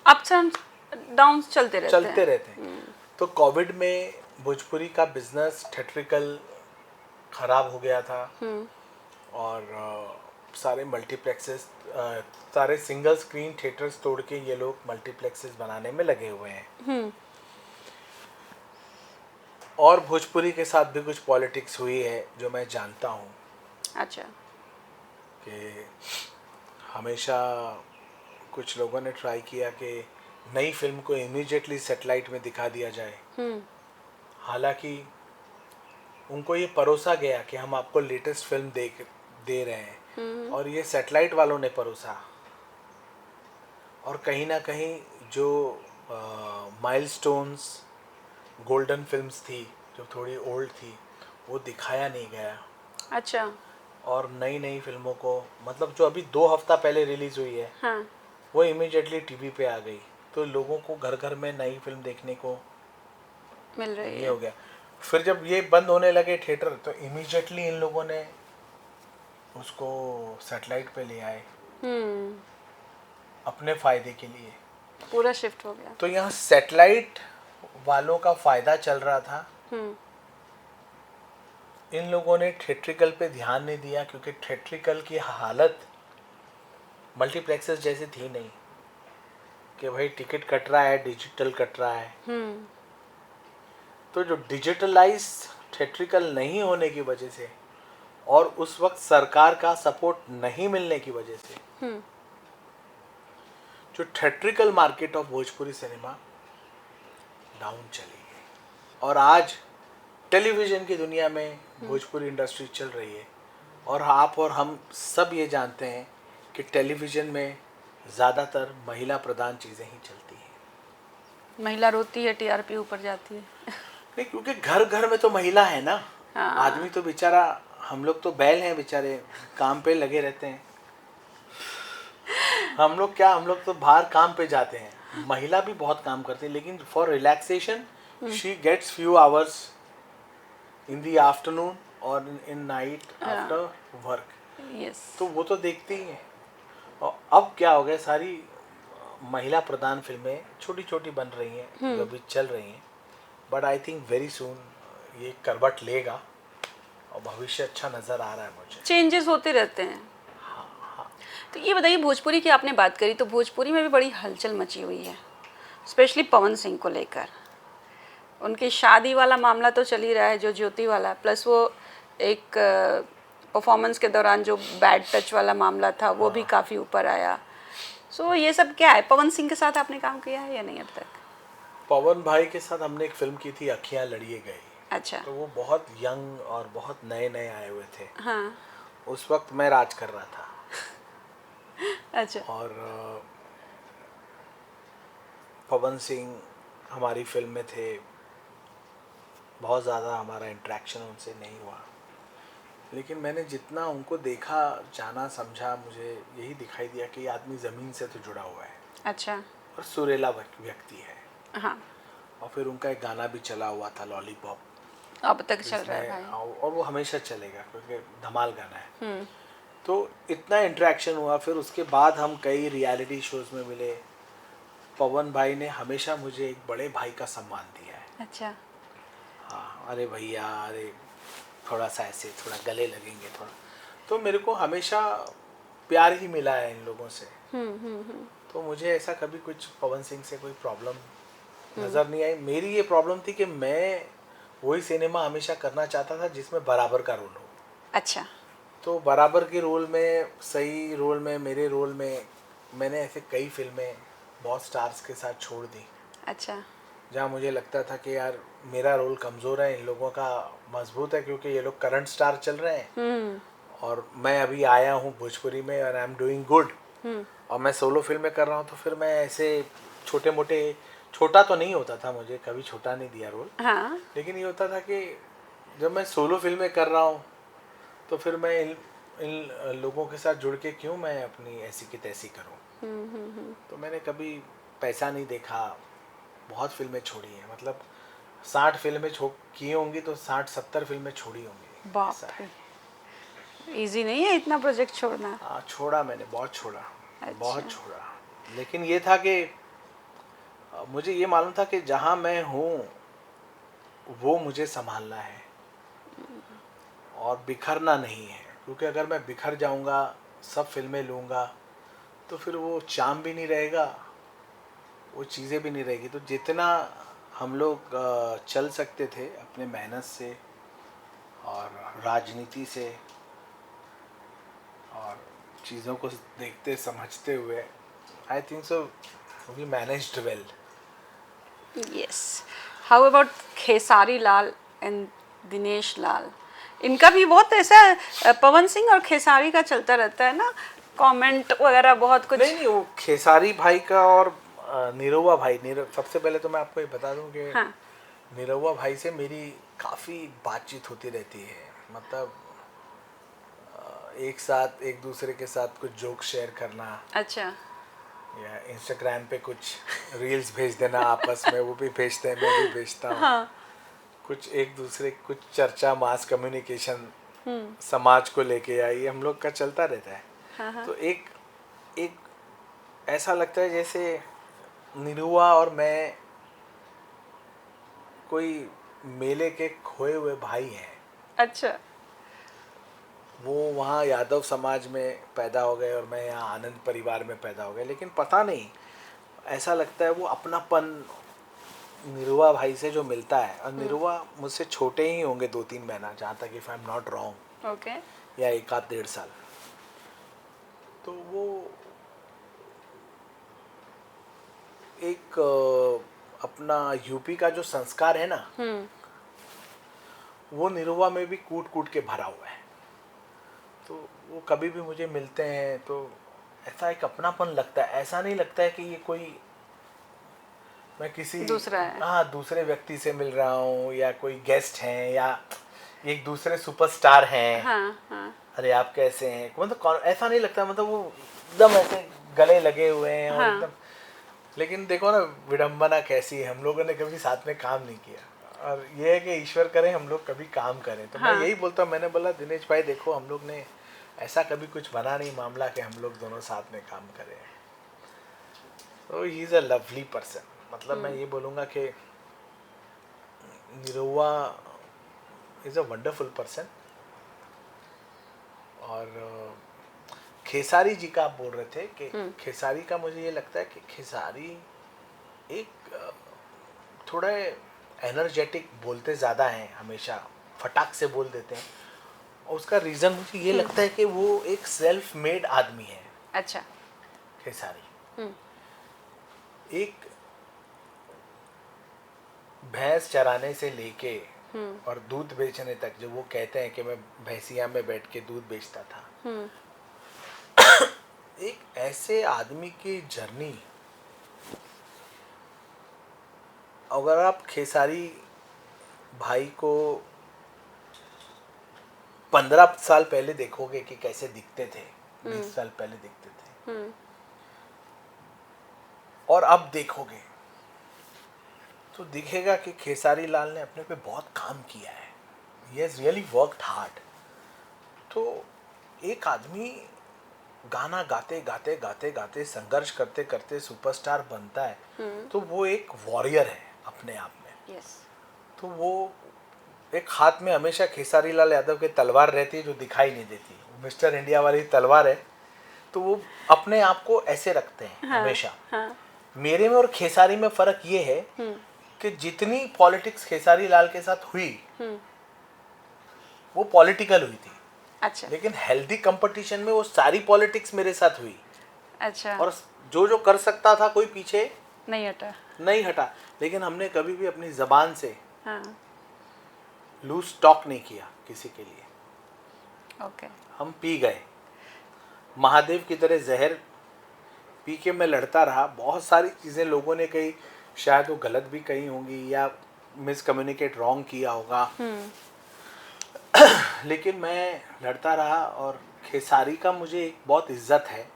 ups and downs चलते रहते हैं। तो कोविड में भोजपुरी का बिजनेस थिएट्रिकल ख़राब हो गया था, और सारे मल्टीप्लेक्सेस, सारे सिंगल स्क्रीन थिएटर्स तोड़ के ये लोग मल्टीप्लेक्सेस बनाने में लगे हुए हैं। और भोजपुरी के साथ भी कुछ पॉलिटिक्स हुई है जो मैं जानता हूँ। अच्छा। कि हमेशा कुछ लोगों ने ट्राई किया कि नई फिल्म को इमीडिएटली सैटेलाइट में दिखा दिया जाए, हालांकि उनको ये परोसा गया कि हम आपको लेटेस्ट फिल्म दे रहे हैं, और ये सैटेलाइट वालों ने परोसा। और कहीं ना कहीं जो माइलस्टोन्स गोल्डन फिल्म्स थी जो थोड़ी ओल्ड थी वो दिखाया नहीं गया। अच्छा। और नई नई फिल्मों को, मतलब जो अभी 2 हफ्ता पहले रिलीज हुई है, हाँ। वो इमीडिएटली टीवी पे आ गई, तो लोगों को घर घर में नई फिल्म देखने को मिल रही ये है। हो गया। फिर जब ये बंद होने लगे थिएटर, तो इमीडिएटली इन लोगों ने उसको सैटेलाइट पे ले आए अपने फायदे के लिए, पूरा शिफ्ट हो गया। तो यहाँ सैटेलाइट वालों का फायदा चल रहा था। इन लोगों ने थिएट्रिकल पे ध्यान नहीं दिया, क्योंकि थिएट्रिकल की हालत मल्टीप्लेक्सेस जैसी थी नहीं कि भाई टिकट कट रहा है, डिजिटल कट रहा है। तो जो डिजिटलाइज थिएट्रिकल नहीं होने की वजह से और उस वक्त सरकार का सपोर्ट नहीं मिलने की वजह से जो theatrical market of Bhojpuri cinema down चली गई। और आज टेलीविज़न की दुनिया में भोजपुरी इंडस्ट्री चल रही है और आप और हम सब ये जानते हैं कि टेलीविज़न में ज़्यादातर महिला प्रधान चीज़ें ही चलती हैं। महिला रोती है, टीआरपी ऊपर जाती है। नहीं, क्योंकि घर घर में तो महिला है ना। हाँ। आदमी तो बेचारा, हम लोग तो बैल हैं बेचारे, काम पे लगे रहते हैं। हम लोग तो बाहर काम पे जाते हैं। महिला भी बहुत काम करती है, लेकिन for relaxation she gets few hours in the afternoon और in night after work. Yes. तो वो तो देखती ही है। और अब क्या हो गया, सारी महिला प्रधान फिल्में छोटी छोटी बन रही हैं जो अभी चल रही हैं, but I think very soon ये करवट लेगा और भविष्य अच्छा नज़र आ रहा है मुझे। चेंजेस होते रहते हैं। तो ये बताइए, भोजपुरी की आपने बात करी तो भोजपुरी में भी बड़ी हलचल मची हुई है, स्पेशली पवन सिंह को लेकर। उनकी शादी वाला मामला तो चल ही रहा है, जो ज्योति वाला, प्लस वो एक परफॉर्मेंस के दौरान जो बैड टच वाला मामला था वो भी काफ़ी ऊपर आया। सो ये सब क्या है? पवन सिंह के साथ आपने काम किया है या नहीं अब तक? पवन भाई के साथ हमने एक फिल्म की थी, अखियाँ लड़िए गई। अच्छा। तो वो बहुत यंग और बहुत नए नए आए हुए थे। हाँ। उस वक्त मैं राज कर रहा था। अच्छा। और पवन सिंह हमारी फिल्म में थे। बहुत ज़्यादा हमारा इंटरेक्शन उनसे नहीं हुआ, लेकिन मैंने जितना उनको देखा, जाना, समझा, मुझे यही दिखाई दिया कि ये आदमी ज़मीन से तो जुड़ा हुआ है। अच्छा। और सुरीला व्यक्ति है। हाँ। और फिर उनका एक गाना भी चला हुआ था, लॉलीपॉप, अब तक चल रहा है भाई। और वो हमेशा चलेगा क्योंकि धमाल गाना है। तो इतना इंटरेक्शन हुआ। फिर उसके बाद हम कई रियलिटी शोज़ में मिले। पवन भाई ने हमेशा मुझे एक बड़े भाई का सम्मान दिया है। अच्छा। हाँ, अरे भैया, अरे थोड़ा सा ऐसे, थोड़ा गले लगेंगे थोड़ा। तो मेरे को हमेशा प्यार ही मिला है इन लोगों से। तो मुझे ऐसा कभी कुछ पवन सिंह से कोई प्रॉब्लम नज़र नहीं आई। मेरी ये प्रॉब्लम थी कि मैं वही सिनेमा हमेशा करना चाहता था जिसमें बराबर का रोल हो। अच्छा। तो बराबर के रोल में, सही रोल में, मेरे रोल में मैंने ऐसे कई फिल्में बहुत स्टार्स के साथ छोड़ दी। अच्छा। जहाँ मुझे लगता था कि यार मेरा रोल कमज़ोर है, इन लोगों का मजबूत है, क्योंकि ये लोग करंट स्टार चल रहे हैं और मैं अभी आया हूँ भोजपुरी में और आई एम डूइंग गुड, और मैं सोलो फिल्में कर रहा हूँ। तो फिर मैं ऐसे छोटे मोटे, छोटा तो नहीं होता था, मुझे कभी छोटा नहीं दिया रोल। हाँ। लेकिन ये होता था कि जब मैं सोलो फिल्में कर रहा हूँ तो फिर मैं इन लोगों के साथ जुड़ के क्यों मैं अपनी ऐसी की तैसी करूँ। तो मैंने कभी पैसा नहीं देखा। बहुत फिल्में छोड़ी हैं, मतलब 60 फिल्में की होंगी तो 60-70 फिल्में छोड़ी होंगी। बाप रे, इजी नहीं है इतना प्रोजेक्ट छोड़ना। हाँ, छोड़ा मैंने, बहुत छोड़ा। अच्छा। बहुत छोड़ा। लेकिन ये था कि मुझे ये मालूम था कि जहाँ मैं हूँ वो मुझे संभालना है और बिखरना नहीं है, क्योंकि अगर मैं बिखर जाऊँगा, सब फिल्में लूँगा, तो फिर वो चार्म भी नहीं रहेगा, वो चीज़ें भी नहीं रहेगी। तो जितना हम लोग चल सकते थे अपने मेहनत से और राजनीति से और चीज़ों को देखते समझते हुए, I think so we managed well. Yes. How about Khesari Lal and Dinesh Lal? इनका भी बहुत ऐसा पवन सिंह और खेसारी का चलता रहता है ना, कमेंट वगैरह बहुत कुछ। नहीं, वो खेसारी भाई का और निरहुआ भाई, सबसे पहले तो मैं आपको ये बता दूं कि हाँ। निरहुआ भाई से मेरी काफ़ी बातचीत होती रहती है। मतलब एक साथ एक दूसरे के साथ कुछ जोक शेयर करना। अच्छा। या इंस्टाग्राम पे कुछ रील्स भेज देना आपस में, वो भी भेजते हैं, मैं भी भेजता हूँ। हाँ। कुछ एक दूसरे, कुछ चर्चा, मास कम्युनिकेशन समाज को लेके आई, हम लोग का चलता रहता है। हाँ। तो एक ऐसा लगता है जैसे निरुआ और मैं कोई मेले के खोए हुए भाई हैं। अच्छा। वो वहाँ यादव समाज में पैदा हो गए और मैं यहाँ आनंद परिवार में पैदा हो गया, लेकिन पता नहीं, ऐसा लगता है वो अपनापन निरुआ भाई से जो मिलता है, और निरुआ मुझसे छोटे ही होंगे 2-3 महीना, जहाँ तक if I am not wrong, okay. या 1-1.5 साल। तो वो एक अपना यूपी का जो संस्कार है ना, वो निरुआ में भी कूट कूट के भरा हुआ है। तो वो कभी भी मुझे मिलते हैं तो ऐसा एक अपनापन लगता है, ऐसा नहीं लगता है कि ये कोई मैं किसी दूसरा है। हाँ, दूसरे व्यक्ति से मिल रहा हूँ, या कोई गेस्ट हैं, या एक दूसरे सुपरस्टार हैं। हाँ हाँ अरे आप कैसे हैं, मतलब ऐसा नहीं लगता, मतलब वो एकदम ऐसे गले लगे हुए हैं और हाँ। एकदम। लेकिन देखो ना विडंबना कैसी है, हम लोगों ने कभी साथ में काम नहीं किया, और ये है कि ईश्वर करे हम लोग कभी काम करें। तो हाँ। मैं यही बोलता हूँ, मैंने बोला दिनेश भाई देखो, हम लोग ने ऐसा कभी कुछ बना नहीं मामला कि हम लोग दोनों साथ में काम करें। तो ही इज़ अ लवली पर्सन, मतलब मैं ये बोलूँगा कि निरुआ इज़ अ वंडरफुल पर्सन। और खेसारी जी का आप बोल रहे थे कि खेसारी का मुझे ये लगता है कि खेसारी एक थोड़ा एनर्जेटिक, बोलते ज़्यादा हैं, हमेशा फटाक से बोल देते हैं, और उसका रीज़न मुझे ये लगता है कि वो एक सेल्फ मेड आदमी है। अच्छा। खेसारी एक भैंस चराने से लेके और दूध बेचने तक, जो वो कहते हैं कि मैं भैंसिया में बैठ के दूध बेचता था, एक ऐसे आदमी की जर्नी, अगर आप खेसारी भाई को 15 साल पहले देखोगे कि कैसे दिखते थे, 20 साल पहले दिखते थे, और अब देखोगे तो दिखेगा कि खेसारी लाल ने अपने पे बहुत काम किया है। He has really worked hard. तो एक आदमी गाना गाते गाते गाते गाते, संघर्ष करते करते सुपरस्टार बनता है, तो वो एक वॉरियर है अपने आप में। यस। तो वो एक हाथ में हमेशा खेसारी लाल यादव की तलवार रहती है, जो दिखाई नहीं देती, मिस्टर इंडिया वाली तलवार है। तो वो अपने आप को ऐसे रखते हैं हमेशा। मेरे में और खेसारी में फ़र्क ये है कि जितनी पॉलिटिक्स खेसारी लाल के साथ हुई, वो पॉलिटिकल हुई थी। अच्छा। लेकिन हेल्दी कंपटीशन में वो सारी पॉलिटिक्स मेरे साथ हुई। अच्छा। और जो जो कर सकता था, कोई पीछे नहीं हटा। लेकिन हमने कभी भी अपनी जबान से हाँ। लूज टॉक नहीं किया किसी के लिए। ओके। हम पी गए महादेव की तरह, जहर पी के मैं लड़ता रहा। बहुत सारी चीज़ें लोगों ने कही, शायद वो गलत भी कही होंगी या मिसकम्युनिकेट रॉन्ग किया होगा, लेकिन मैं लड़ता रहा। और खेसारी का मुझे एक बहुत इज्जत है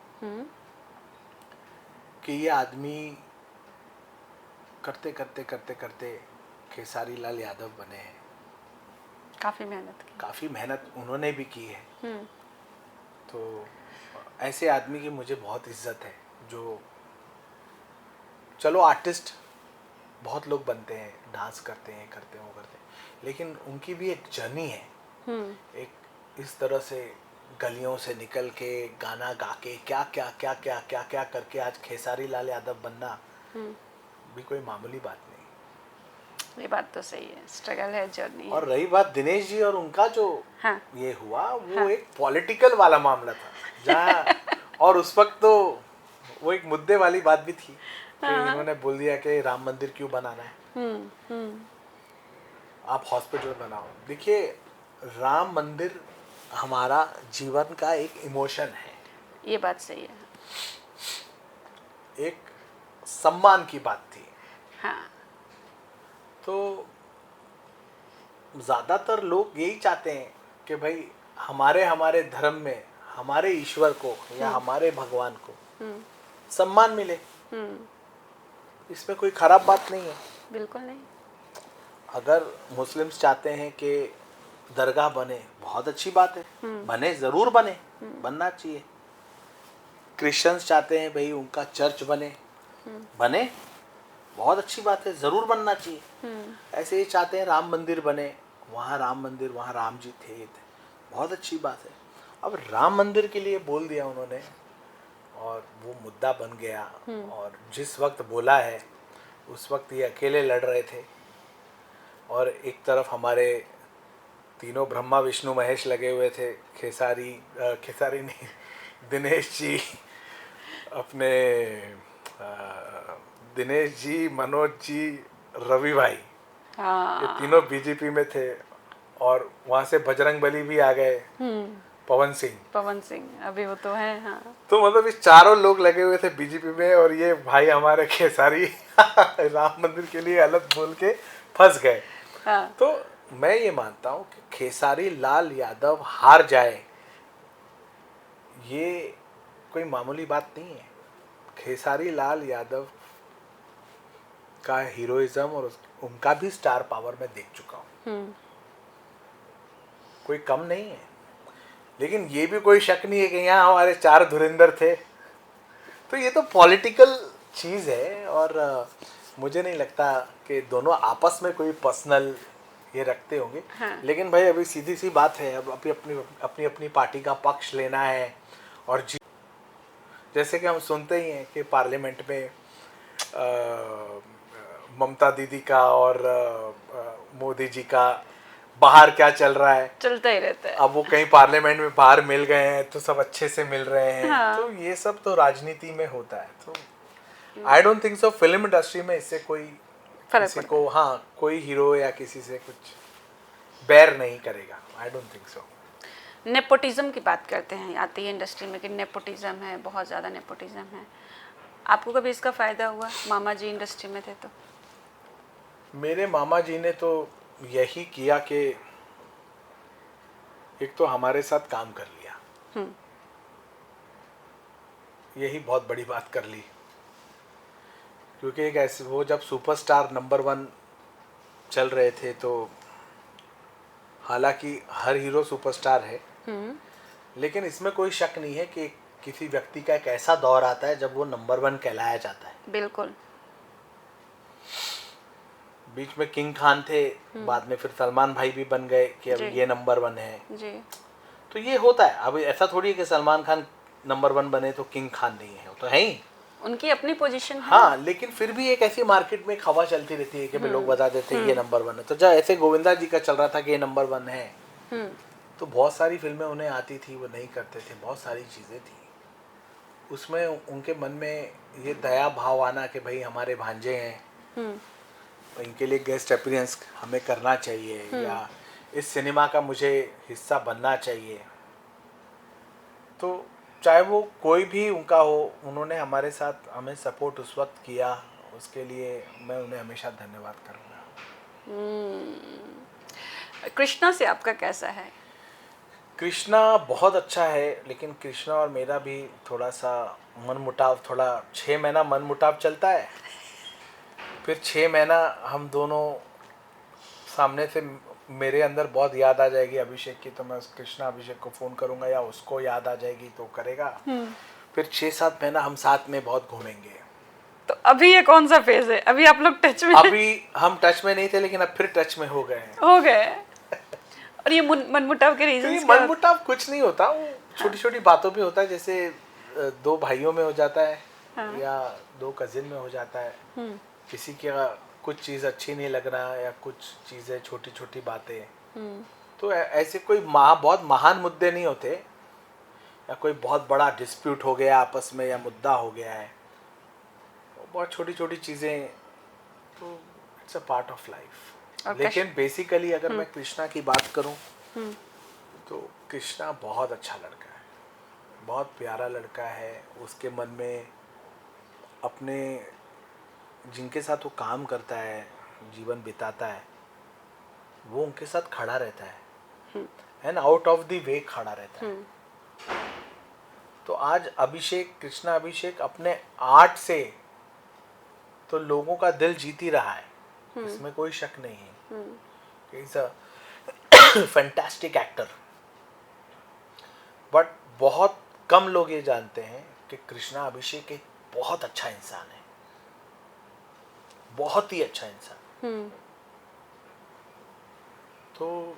कि ये आदमी करते करते करते करते खेसारी लाल यादव बने हैं। काफ़ी मेहनत उन्होंने भी की है। तो ऐसे आदमी की मुझे बहुत इज्जत है। जो चलो आर्टिस्ट बहुत लोग बनते हैं, डांस करते हैं, वो करते हैं, लेकिन उनकी भी एक जर्नी है। एक इस तरह से गलियों से निकल के गाना गा के क्या क्या क्या क्या क्या क्या करके आज खेसारी लाल यादव बनना भी कोई मामूली बात नहीं। ये बात तो सही है, स्ट्रगल है, जर्नी है। और रही बात दिनेश जी और उनका जो ये हुआ, वो एक पॉलिटिकल वाला मामला था जहाँ और उस वक्त तो वो एक मुद्दे वाली बात भी थी कि इन्होंने बोल दिया कि राम मंदिर क्यों बनाना है, आप हॉस्पिटल बनाओ। देखिए, राम मंदिर हमारा जीवन का एक इमोशन है। ये बात सही है। एक सम्मान की बात थी। हाँ। तो ज़्यादातर लोग यही चाहते हैं कि भाई हमारे धर्म में हमारे ईश्वर को या हमारे भगवान को सम्मान मिले। इसमें कोई खराब बात नहीं है। बिल्कुल नहीं। अगर मुस्लिम्स चाहते हैं कि दरगाह बने, बहुत अच्छी बात है, बने, ज़रूर बने, बनना चाहिए। क्रिश्चियंस चाहते हैं भाई उनका चर्च बने, बने, बहुत अच्छी बात है, ज़रूर बनना चाहिए। ऐसे ही चाहते हैं राम मंदिर बने, वहाँ राम मंदिर, वहाँ राम जी थे, बहुत अच्छी बात है। अब राम मंदिर के लिए बोल दिया उन्होंने और वो मुद्दा बन गया। और जिस वक्त बोला है उस वक्त ये अकेले लड़ रहे थे और एक तरफ हमारे तीनों ब्रह्मा विष्णु महेश लगे हुए थे, खेसारी नहीं, दिनेश जी, अपने दिनेश जी, मनोज जी, रवि भाई, ये हाँ। तीनों बीजेपी में थे। और वहाँ से बजरंग बली भी आ गए, पवन सिंह। अभी वो तो है। हाँ। तो मतलब इस चारों लोग लगे हुए थे बीजेपी में और ये भाई हमारे खेसारी राम मंदिर के लिए अलग बोल के फंस गए। हाँ। तो मैं ये मानता हूँ कि खेसारी लाल यादव हार जाए ये कोई मामूली बात नहीं है। खेसारी लाल यादव का हीरोइज्म और उनका भी स्टार पावर मैं देख चुका हूँ, कोई कम नहीं है। लेकिन ये भी कोई शक नहीं है कि यहाँ हमारे 4 धुरंधर थे। तो ये तो पॉलिटिकल चीज़ है और मुझे नहीं लगता कि दोनों आपस में कोई पर्सनल ये रखते होंगे। हाँ। लेकिन भाई अभी सीधी सी बात है, अब अपनी अपनी पार्टी का पक्ष लेना है। और जैसे कि हम सुनते ही हैं कि पार्लियामेंट में ममता दीदी का और मोदी जी का बाहर क्या चल रहा है, चलता ही रहता है। अब वो कहीं पार्लियामेंट में बाहर मिल गए हैं तो सब अच्छे से मिल रहे हैं। हाँ। तो ये सब तो राजनीति में होता है। तो I don't think so film industry में इससे कोई फर्क किसी पड़ता को, हाँ, कोई हीरो या किसी से कुछ बैर नहीं करेगा। I don't think so. Nepotism की बात करते हैं, आती है इंडस्ट्री में कि नेपोटिज्म है, बहुत ज़्यादा नेपोटिज्म है। आपको कभी इसका फ़ायदा हुआ? मामा जी इंडस्ट्री में थे तो। मेरे मामा जी ने तो यही किया कि एक तो हमारे साथ काम कर लिया, यही बहुत बड़ी बात कर ली। क्योंकि एक ऐसे वो जब सुपरस्टार नंबर 1 चल रहे थे तो हालांकि हर हीरो सुपरस्टार है, लेकिन इसमें कोई शक नहीं है कि किसी व्यक्ति का एक ऐसा दौर आता है जब वो नंबर 1 कहलाया जाता है। बिल्कुल। बीच में किंग खान थे, बाद में फिर सलमान भाई भी बन गए कि अब ये नंबर 1 है जी। तो ये होता है। अब ऐसा थोड़ी है कि सलमान खान नंबर 1 बने तो किंग खान नहीं है, वो तो है ही, उनकी अपनी पोजीशन है। हाँ। लेकिन फिर भी एक ऐसी मार्केट में हवा चलती रहती है कि लोग बता देते हैं ये नंबर 1 है। तो जब ऐसे गोविंदा जी का चल रहा था कि ये नंबर 1 है, तो बहुत सारी फिल्में उन्हें आती थी, वो नहीं करते थे, बहुत सारी चीज़ें थी उसमें। उनके मन में ये दया भाव आना कि भाई हमारे भांजे हैं, इनके लिए गेस्ट अपीयरेंस हमें करना चाहिए या इस सिनेमा का मुझे हिस्सा बनना चाहिए। तो चाहे वो कोई भी उनका हो, उन्होंने हमारे साथ हमें सपोर्ट उस वक्त किया, उसके लिए मैं उन्हें हमेशा धन्यवाद करूँगा। कृष्णा से आपका कैसा है? कृष्णा बहुत अच्छा है, लेकिन कृष्णा और मेरा भी थोड़ा सा मनमुटाव, थोड़ा 6 महीना मनमुटाव चलता है, फिर 6 महीना हम दोनों सामने से मेरे अंदर बहुत याद आ जाएगी अभिषेक की, तो मैं कृष्णा अभिषेक को फ़ोन करूँगा या उसको याद आ जाएगी तो करेगा। फिर 6-7 महीना हम साथ में बहुत घूमेंगे। तो अभी ये कौन सा फेज है? अभी आप लोग टच में? अभी हम टच में नहीं थे, लेकिन अब फिर टच में हो गए हैं। हो गए। और ये मनमुटाव के रीजंस तो क्या? मनमुटाव कुछ नहीं होता, वो छोटी छोटी बातों पे होता है। जैसे 2 भाइयों में हो जाता है, या 2 कजिन में हो जाता है, किसी का कुछ चीज़ अच्छी नहीं लग रहा या कुछ चीज़ें छोटी छोटी बातें, तो ऐसे कोई बहुत महान मुद्दे नहीं होते, या कोई बहुत बड़ा डिस्प्यूट हो गया आपस में या मुद्दा हो गया है, बहुत छोटी छोटी चीज़ें, तो it's a part of life. लेकिन बेसिकली अगर मैं कृष्णा की बात करूं तो कृष्णा बहुत अच्छा लड़का है, बहुत प्यारा लड़का है। उसके मन में अपने जिनके साथ वो काम करता है, जीवन बिताता है, वो उनके साथ खड़ा रहता है and out of the way खड़ा रहता है। तो आज कृष्णा अभिषेक अपने आर्ट से तो लोगों का दिल जीत ही रहा है, इसमें कोई शक नहीं है। Is a fantastic actor, but बहुत कम लोग ये जानते हैं कि कृष्णा अभिषेक एक बहुत अच्छा इंसान है, बहुत ही अच्छा इंसान। तो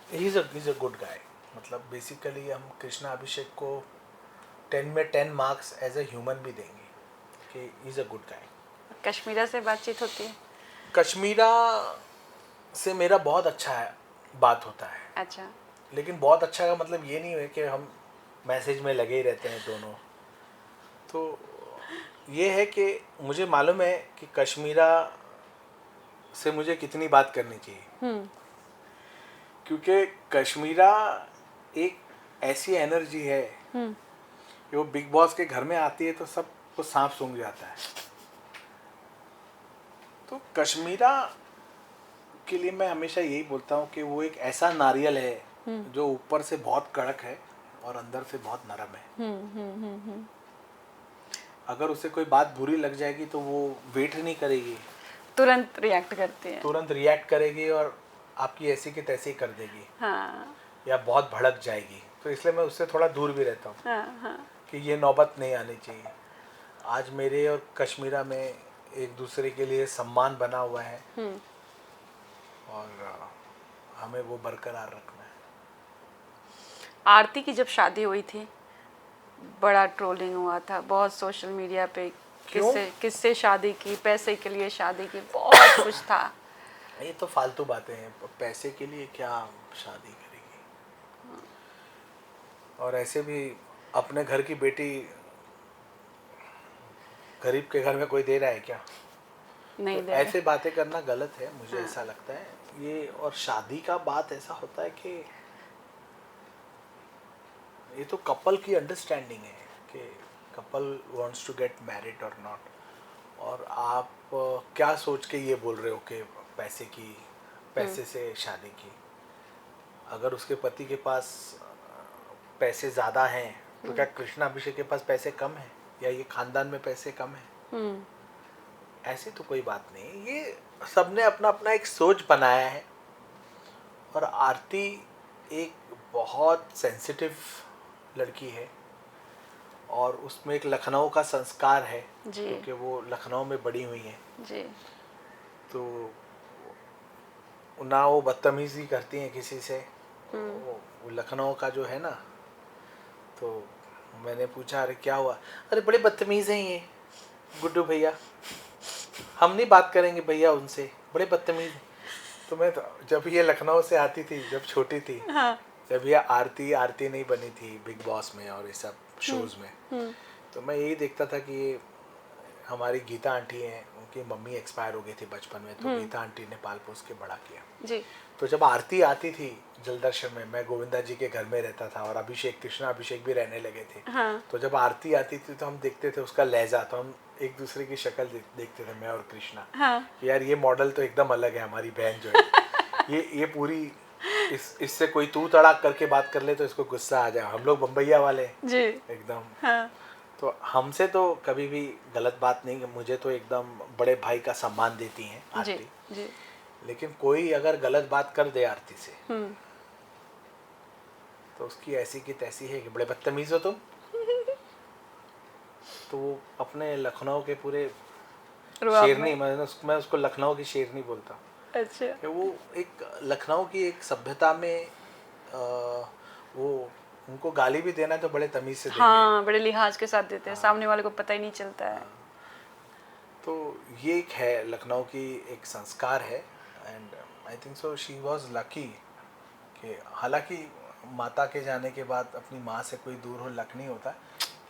ही इज अ गुड गाय। मतलब बेसिकली हम कृष्णा अभिषेक को 10 में 10 मार्क्स एज ए ह्यूमन भी देंगे कि he is a good guy. Kashmira से बातचीत होती है? कश्मीरा से मेरा बहुत अच्छा बात होता है। अच्छा। लेकिन बहुत अच्छा का मतलब ये नहीं है कि हम मैसेज में लगे ही रहते हैं दोनों। तो ये है कि मुझे मालूम है कि कश्मीरा से मुझे कितनी बात करनी चाहिए, क्योंकि कश्मीरा एक ऐसी एनर्जी है कि वो बिग बॉस के घर में आती है तो सबको सांप सूंघ जाता है। तो कश्मीरा के लिए मैं हमेशा यही बोलता हूँ कि वो एक ऐसा नारियल है जो ऊपर से बहुत कड़क है और अंदर से बहुत नरम है। अगर उसे कोई बात बुरी लग जाएगी तो वो वेट नहीं करेगी, तुरंत रिएक्ट करती है। तुरंत रिएक्ट करेगी और आपकी ऐसी की तैसी कर देगी। हाँ। या बहुत भड़क जाएगी। तो इसलिए मैं उससे थोड़ा दूर भी रहता हूँ। हाँ। कि ये नौबत नहीं आनी चाहिए। आज मेरे और कश्मीरा में एक दूसरे के लिए सम्मान बना हुआ है और हमें वो बरकरार रखना है। आरती की जब शादी हुई थी बड़ा ट्रोलिंग हुआ था, बहुत सोशल मीडिया पे किससे शादी की, पैसे के लिए शादी की, बहुत कुछ था। ये तो फालतू बातें हैं, पैसे के लिए क्या शादी करेगी। और ऐसे भी अपने घर की बेटी गरीब के घर में कोई दे रहा है क्या? नहीं तो दे ऐसे बातें करना गलत है, मुझे ऐसा लगता है ये। और शादी का बात ऐसा होता है कि ये तो कपल की अंडरस्टैंडिंग है कि couple wants to get married और नॉट। और आप क्या सोच के ये बोल रहे हो कि पैसे से शादी की? अगर उसके पति के पास पैसे ज़्यादा हैं तो क्या कृष्णा अभिषेक के पास पैसे कम हैं, या ये खानदान में पैसे कम हैं? ऐसी तो कोई बात नहीं। ये सबने अपना अपना एक सोच बनाया है। और आरती एक बहुत सेंसिटिव लड़की है और उसमें एक लखनऊ का संस्कार है क्योंकि वो लखनऊ में बड़ी हुई है जी। तो ना वो बदतमीजी करती हैं किसी से। वो लखनऊ का जो है ना, तो मैंने पूछा अरे क्या हुआ? अरे बड़े बदतमीज हैं ये गुड्डू भैया, हम नहीं बात करेंगे भैया उनसे, बड़े बदतमीज हैं। तो मैं जब ये लखनऊ से आती थी, जब छोटी थी, जब ये आरती नहीं बनी थी बिग बॉस में और ये सब शोज में, तो मैं यही देखता था कि ये हमारी गीता आंटी हैं, उनकी मम्मी एक्सपायर हो गई थी बचपन में, तो गीता आंटी ने पाल पोस के बड़ा किया जी। तो जब आरती आती थी जलदर्शन में, मैं गोविंदा जी के घर में रहता था और कृष्णा अभिषेक भी रहने लगे थे। तो जब आरती आती थी तो हम देखते थे उसका लहजा, तो हम एक दूसरे की शक्ल देखते थे, मैं और कृष्णा। यार ये मॉडल तो एकदम अलग है, हमारी बहन जो है ये पूरी इससे कोई तू तड़ाक करके बात कर ले तो इसको गुस्सा आ जाए। हम लोग बम्बैया वाले जी एकदम। तो हमसे तो कभी भी गलत बात नहीं, मुझे तो एकदम बड़े भाई का सम्मान देती हैं आरती जी। लेकिन कोई अगर गलत बात कर दे आरती से तो उसकी ऐसी की तैसी है कि बड़े बदतमीज हो तुम। तो वो अपने लखनऊ के पूरे शेरनी, मैं उसको लखनऊ की शेरनी बोलता। अच्छा। कि वो एक लखनऊ की एक सभ्यता में वो उनको गाली भी देना तो बड़े तमीज से देंगे। हाँ, बड़े लिहाज के साथ देते हैं। सामने वाले को पता ही नहीं चलता है। तो ये एक है लखनऊ की एक संस्कार है। And I think so she was lucky कि हालांकि माता के जाने के बाद अपनी माँ से कोई दूर हो लक नहीं होता,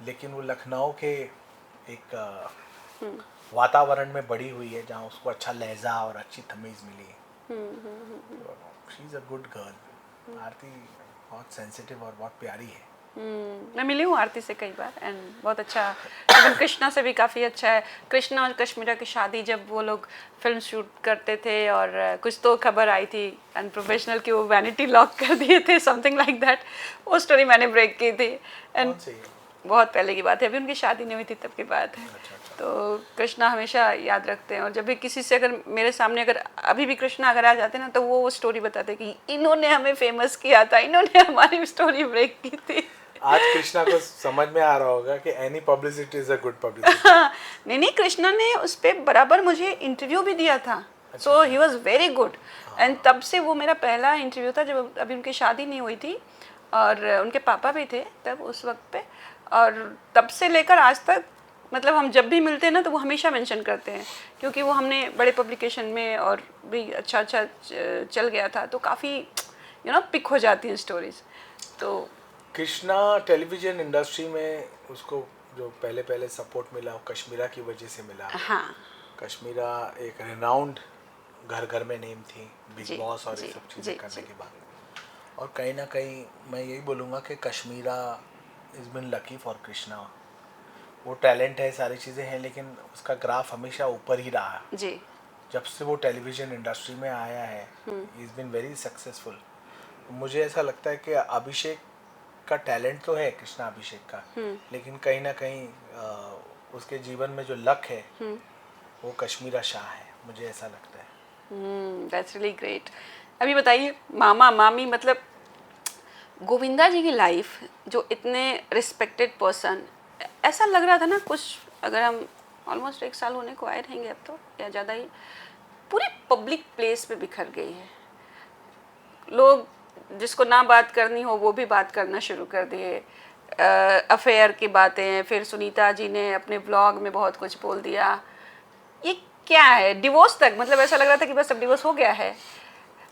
लेकिन वो लखनऊ के एक वातावरण में बड़ी हुई है जहाँ उसको अच्छा लहजा और अच्छी तमीज़ मिली है। She is a good girl. Aarti बहुत सेंसिटिव और बहुत प्यारी है। मैं मिली हूँ आरती से कई बार एंड बहुत अच्छा। इवन कृष्णा से भी काफ़ी अच्छा है। कृष्णा और कश्मीरा की शादी जब वो लोग फिल्म शूट करते थे और कुछ तो खबर आई थी अनप्रोफेशनल कि वो वैनिटी लॉक कर दिए थे, समथिंग लाइक दैट। वो स्टोरी मैंने ब्रेक की थी एंड बहुत पहले की बात है, अभी उनकी शादी नहीं हुई थी तब की बात है। तो कृष्णा हमेशा याद रखते हैं और जब भी किसी से अगर मेरे सामने अगर अभी भी कृष्णा अगर आ जाते ना तो वो स्टोरी बताते कि इन्होंने हमें फेमस किया था, इन्होंने हमारी स्टोरी ब्रेक की थी। आज कृष्णा को समझ में आ रहा होगा कि any publicity is a good publicity. नहीं कृष्णा ने उस पर बराबर मुझे इंटरव्यू भी दिया था। So he was very good and तब से वो मेरा पहला इंटरव्यू था जब अभी उनकी शादी नहीं हुई थी और उनके पापा भी थे तब उस वक्त पे, और तब से लेकर आज तक मतलब हम जब भी मिलते हैं ना तो वो हमेशा मेंशन करते हैं, क्योंकि वो हमने बड़े पब्लिकेशन में और भी अच्छा चल गया था, तो काफ़ी पिक हो जाती हैं स्टोरीज। तो कृष्णा टेलीविज़न इंडस्ट्री में उसको जो पहले पहले सपोर्ट मिला वो कश्मीरा की वजह से मिला। हाँ कश्मीरा एक रिनाउंड घर घर में नेम थी बिग जी बॉस और ये जी सब जी चीज़ें करने जी। के बाद। और कहीं ना कहीं मैं यही बोलूँगा कि Kashmira is been lucky for Krishna. वो टैलेंट है, सारी चीज़ें हैं, लेकिन उसका ग्राफ हमेशा ऊपर ही रहा। जी जब से वो टेलीविज़न इंडस्ट्री में आया है इज़ बिन वेरी सक्सेसफुल। मुझे ऐसा लगता है कि अभिषेक का टैलेंट तो है, कृष्णा अभिषेक का, लेकिन कहीं ना कहीं उसके जीवन में जो लक है वो कश्मीरा शाह है, मुझे ऐसा लगता है। That's really great. अभी बताइए मामा मामी, मतलब गोविंदा जी की लाइफ, जो इतने रिस्पेक्टेड पर्सन, ऐसा लग रहा था ना कुछ, अगर हम ऑलमोस्ट 1 साल होने को आए रहेंगे अब तो, या ज़्यादा ही, पूरी पब्लिक प्लेस पे बिखर गई है। लोग जिसको ना बात करनी हो वो भी बात करना शुरू कर दिए, अफेयर की बातें, फिर सुनीता जी ने अपने ब्लॉग में बहुत कुछ बोल दिया। ये क्या है, डिवोर्स तक, मतलब ऐसा लग रहा था कि बस अब डिवोर्स हो गया है।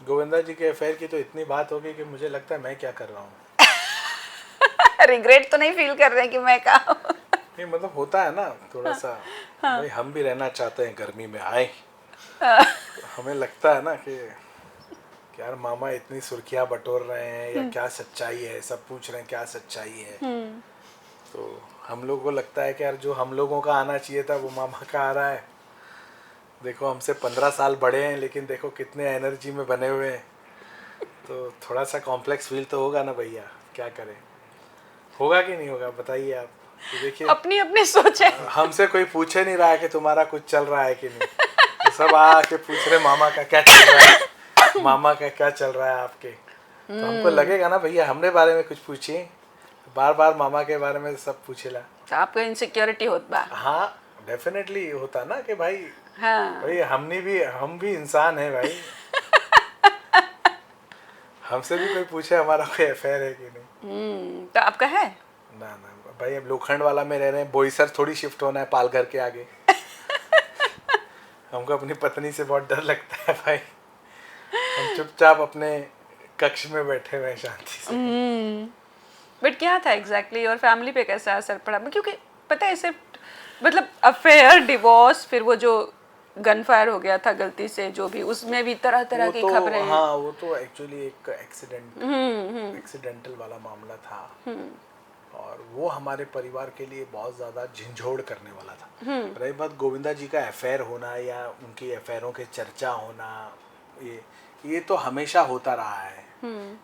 गोविंदा जी के अफेयर की तो इतनी बात हो गई कि मुझे लगता है मैं क्या कर रहा हूँ। रिग्रेट तो नहीं फील कर रहे हैं कि मैं कहा? नहीं मतलब होता है ना थोड़ा सा, भाई हम भी रहना चाहते हैं गर्मी में आए, तो हमें लगता है ना कि यार मामा इतनी सुर्खियाँ बटोर रहे हैं या क्या सच्चाई है, सब पूछ रहे हैं क्या सच्चाई है। तो हम लोगों को लगता है कि यार जो हम लोगों का आना चाहिए था वो मामा का आ रहा है। देखो हमसे 15 साल बड़े हैं लेकिन देखो कितने एनर्जी में बने हुए हैं, तो थोड़ा सा कॉम्प्लेक्स फील तो होगा ना भैया, क्या करें। होगा कि नहीं होगा बताइए आप। तो देखिए अपनी अपनी सोच है। हमसे कोई पूछे नहीं रहा है कि तुम्हारा कुछ चल रहा है कि नहीं, तो सब आके पूछ रहे मामा का क्या चल रहा है, मामा का क्या चल रहा है आपके। तो हमको लगेगा ना भैया हमने बारे में कुछ पूछिए, बार बार मामा के बारे में सब पूछेला। तो आपको इनसिक्योरिटी होत बा? हाँ डेफिनेटली होता ना कि भाई, हाँ। भाई हम भी इंसान हैं भाई, हमसे भी कोई पूछे हमारा कोई अफेयर है कि नहीं। तो आपका है? ना ना भाई, अब लोखंड वाला में रह रहे हैं, बोईसर थोड़ी शिफ्ट होना है पालघर के आगे। हमको अपनी पत्नी से बहुत डर लगता है भाई, हम चुपचाप अपने कक्ष में बैठे हुए हैं शांति से। बट क्या था एग्जैक्टली और फैमिली पे कैसा असर पड़ा? क्योंकि पता है, इसे मतलब अफेयर, डिवोर्स, फिर वो जो गन फायर हो गया था गलती से, जो भी उसमें भी तरह तरह वो की तो खबरें हैं। हाँ, वो तो एक्चुअली एक एक्सीडेंटल वाला मामला था, और वो हमारे परिवार के लिए बहुत ज़्यादा झंझोड़ करने वाला था। रही बात गोविंदा जी का अफेयर होना या उनकी अफेयरों के चर्चा होना, ये तो हमेशा होता रहा है।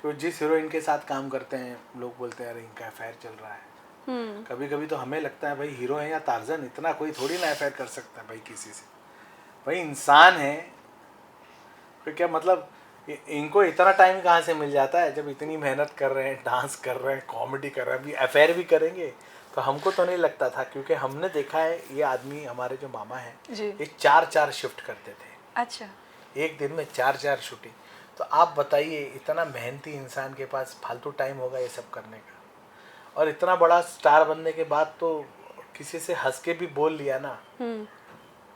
तो जिस हीरोइन के साथ काम करते हैं लोग बोलते हैं अरे इनका अफेयर चल रहा है। कभी कभी तो हमें लगता है भाई हीरो है या टार्जन, इतना कोई थोड़ी ना अफेयर कर सकता है भाई किसी से, भाई इंसान है। फिर क्या मतलब इनको इतना टाइम कहाँ से मिल जाता है, जब इतनी मेहनत कर रहे हैं, डांस कर रहे हैं, कॉमेडी कर रहे हैं, अभी अफेयर भी करेंगे। तो हमको तो नहीं लगता था, क्योंकि हमने देखा है ये आदमी, हमारे जो मामा हैं, ये 4-4 शिफ्ट करते थे। अच्छा। एक दिन में 4-4 शूटिंग। तो आप बताइए इतना मेहनती इंसान के पास फालतू टाइम होगा ये सब करने का। और इतना बड़ा स्टार बनने के बाद तो किसी से हंस के भी बोल लिया ना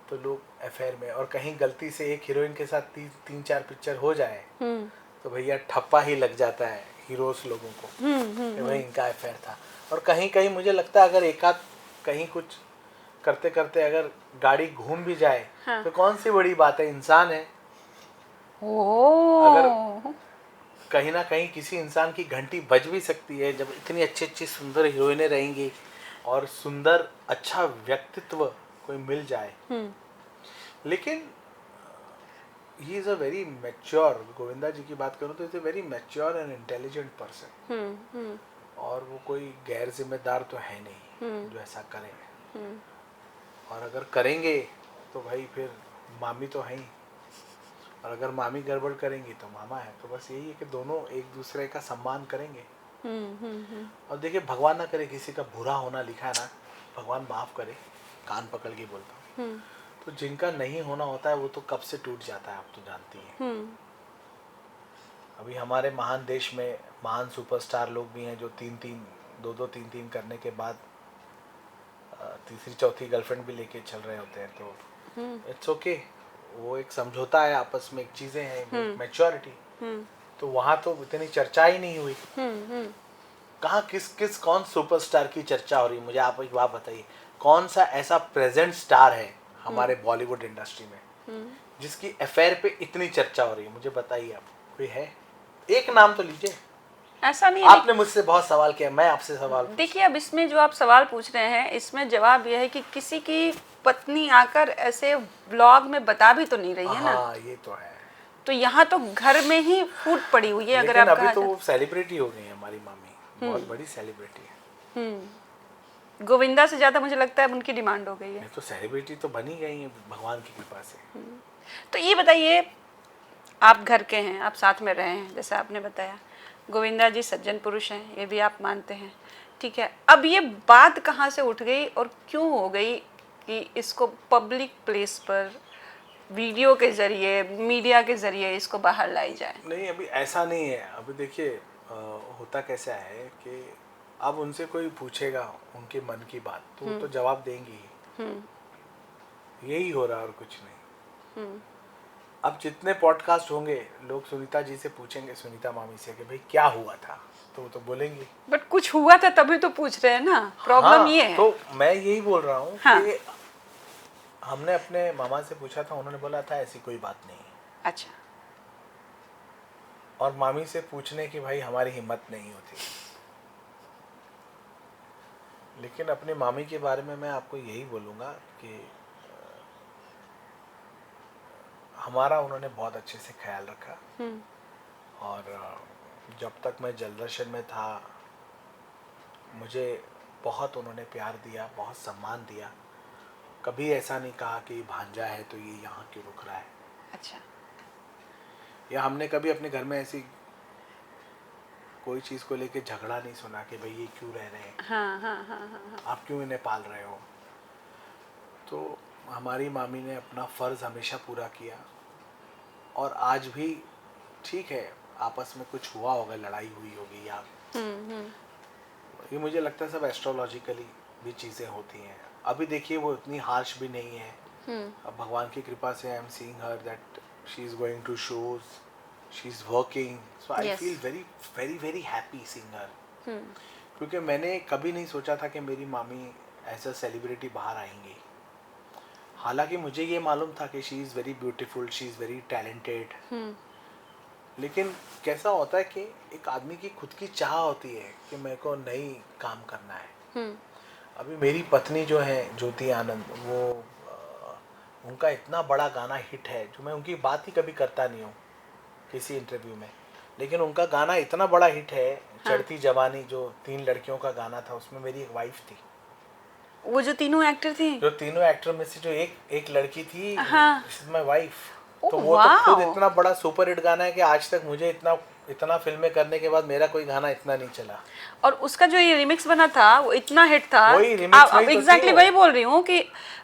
तो लोग अफेयर में, और कहीं गलती से एक हीरोइन के साथ 3-4 पिक्चर हो जाए तो भैया ठप्पा ही लग जाता है हीरोज लोगों को कि भाई इनका अफेयर था। और कहीं कहीं मुझे लगता है अगर एक आध कहीं कुछ करते करते अगर गाड़ी घूम भी जाए तो कौन सी बड़ी बात है, इंसान है। अगर कहीं ना कहीं किसी इंसान की घंटी बज भी सकती है जब इतनी अच्छी अच्छी सुंदर हीरोइनें रहेंगी और सुंदर अच्छा व्यक्तित्व कोई मिल जाए। लेकिन he is a very mature, Govinda ji की बात करूँ तो is a very mature and intelligent person, और वो कोई गैर जिम्मेदार तो है नहीं जो ऐसा करें। और अगर करेंगे तो भाई फिर मामी तो है ही, और अगर मामी गड़बड़ करेंगी तो मामा है। तो बस यही है कि दोनों एक दूसरे का सम्मान करेंगे। और देखिए भगवान ना करे किसी का बुरा होना लिखा है ना, भगवान माफ़ करे, कान पकड़ के बोलता हूँ। तो जिनका नहीं होना होता है वो तो कब से टूट जाता है, आप तो जानती हैं। अभी हमारे महान देश में महान सुपरस्टार लोग भी हैं जो 2-2 3-3 करने के बाद तीसरी चौथी गर्लफ्रेंड भी लेके चल रहे होते हैं, तो इट्स ओके, वो एक समझौता है आपस में, एक चीज़ें हैं, मैच्योरिटी। तो वहाँ तो इतनी चर्चा ही नहीं हुई। कहाँ किस कौन सुपरस्टार की चर्चा हो रही है? मुझे आप एक बात बताइए, कौन सा ऐसा प्रेजेंट स्टार है हमारे बॉलीवुड इंडस्ट्री में जिसकी अफेयर पे इतनी चर्चा हो रही है? मुझे बताइए, आप कोई है? एक नाम तो लीजिए। ऐसा नहीं आपने मुझसे बहुत सवाल किया, मैं आपसे सवाल देखिए, अब इसमें जो आप सवाल पूछ रहे हैं, इसमें जवाब यह है कि किसी की पत्नी आकर ऐसे ब्लॉग में बता भी तो नहीं रही है ना। हाँ, ये तो है। तो यहाँ तो घर में ही फूट पड़ी हुई है। अगर लेकिन आप अभी तो वो सेलिब्रिटी हो गई है हमारी मामी, बहुत बड़ी सेलिब्रिटी है। गोविंदा से ज्यादा मुझे लगता है अब उनकी डिमांड हो गई है। तो सेलिब्रिटी तो बनी गई है भगवान की कृपा से। तो ये बताइए, आप घर के हैं, आप साथ में रहे हैं, जैसे आपने बताया गोविंदा जी सज्जन पुरुष हैं, ये भी आप मानते हैं, ठीक है। अब ये बात कहाँ से उठ गई और क्यों हो गई कि इसको पब्लिक प्लेस पर वीडियो के जरिए, मीडिया के जरिए इसको बाहर लाई जाए? नहीं, अभी ऐसा नहीं है। अभी देखिए, होता कैसा है कि अब उनसे कोई पूछेगा उनके मन की बात, तो वो तो जवाब देंगी ही। यही हो रहा है और कुछ नहीं। अब जितने पॉडकास्ट होंगे, लोग सुनीता जी से पूछेंगे, सुनीता मामी से, कि भाई क्या हुआ था, तो वो तो बोलेंगी। बट कुछ हुआ था तभी तो पूछ रहे हैं ना, प्रॉब्लम ये है। तो मैं यही बोल रहा हूँ कि हमने अपने मामा से पूछा था, उन्होंने बोला था ऐसी कोई बात नहीं है। अच्छा। और मामी से पूछने की भाई हमारी हिम्मत नहीं होती। लेकिन अपनी मामी के बारे में मैं आपको यही बोलूँगा कि हमारा उन्होंने बहुत अच्छे से ख्याल रखा। और जब तक मैं जलदर्शन में था, मुझे बहुत उन्होंने प्यार दिया, बहुत सम्मान दिया। कभी ऐसा नहीं कहा कि भांजा है तो ये यहाँ क्यों रुक रहा है। अच्छा। या हमने कभी अपने घर में ऐसी कोई चीज़ को लेके झगड़ा नहीं सुना कि भाई ये क्यों रह रहे हैं, हाँ। आप क्यों इन्हें पाल रहे हो। तो हमारी मामी ने अपना फ़र्ज़ हमेशा पूरा किया। और आज भी ठीक है, आपस में कुछ हुआ होगा, लड़ाई हुई होगी, या ये मुझे लगता है सब एस्ट्रोलॉजिकली भी चीज़ें होती हैं। अभी देखिए, वो इतनी हार्श भी नहीं है। अब भगवान की कृपा से I am seeing her that she is going to shows, she is working, so I feel very very very happy seeing her. क्योंकि मैंने कभी नहीं सोचा था कि मेरी मामी एज अ सेलिब्रिटी बाहर आएंगी। हालांकि मुझे ये मालूम था कि she is very beautiful, she is very talented. लेकिन कैसा होता है कि एक आदमी की खुद की चाह होती है कि मेरे को नई काम करना है। अभी मेरी पत्नी जो है ज्योति आनंद, वो उनका इतना बड़ा गाना हिट है, जो मैं उनकी बात ही कभी करता नहीं हूँ किसी इंटरव्यू में, लेकिन उनका गाना इतना बड़ा हिट है, चढ़ती जवानी, जो 3 लड़कियों का गाना था, उसमें मेरी एक वाइफ थी। वो जो तीनों एक्टर थे, जो तीनों एक्टर में से जो एक लड़की थी, माय वाइफ। तो वो वाह। तो खुद इतना बड़ा सुपर हिट गाना है कि आज तक मुझे इतना फिल्में करने के बाद मेरा कोई गाना इतना नहीं चला। और उसका जो ये रिमिक्स बना था वो इतना हिट था। वही रिमिक्स अब एग्जैक्टली वही बोल रही हूँ कि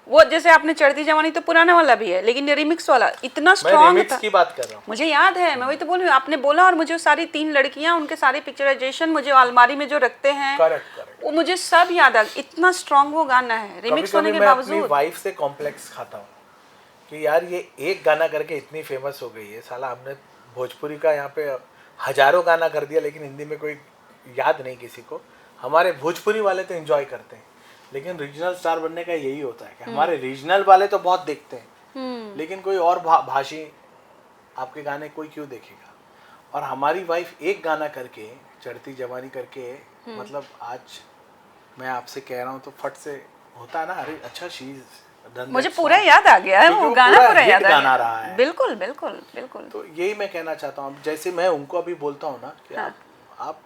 वो, जैसे आपने चढ़ती जवानी तो पुराना वाला भी है, लेकिन ये रिमिक्स वाला इतना स्ट्रॉन्ग था। की बात कर रहा हूँ, मुझे याद है, मैं वही तो बोल रही हूँ। आपने बोला, और मुझे सारी 3 लड़कियां, उनके सारे पिक्चराइजेशन मुझे अलमारी में जो रखते हैं, करेक्ट, वो मुझे सब याद आ। इतना स्ट्रॉन्ग वो गाना है, रिमिक्स होने के बावजूद। मैं अपनी वाइफ से कॉम्प्लेक्स खाता हूँ कि यार ये एक गाना करके इतनी फेमस हो गई है, साला हमने भोजपुरी का यहाँ पे हजारों गाना कर दिया, लेकिन हिंदी में कोई याद नहीं किसी को। हमारे भोजपुरी वाले तो एंजॉय करते हैं, लेकिन रीजनल स्टार बनने का यही होता है कि हमारे रीजनल वाले तो बहुत देखते हैं, लेकिन कोई और भाषी आपके गाने कोई क्यों देखेगा। और हमारी वाइफ एक गाना करके, चढ़ती जवानी करके, मतलब आज मैं आपसे कह रहा हूँ तो फट से होता है ना, अरे अच्छा चीज, मुझे पूरा याद आ गया है, वो गाना पूरा याद आ रहा है। बिल्कुल बिल्कुल बिल्कुल। तो यही मैं कहना चाहता हूँ। जैसे मैं उनको अभी बोलता हूँ ना कि आप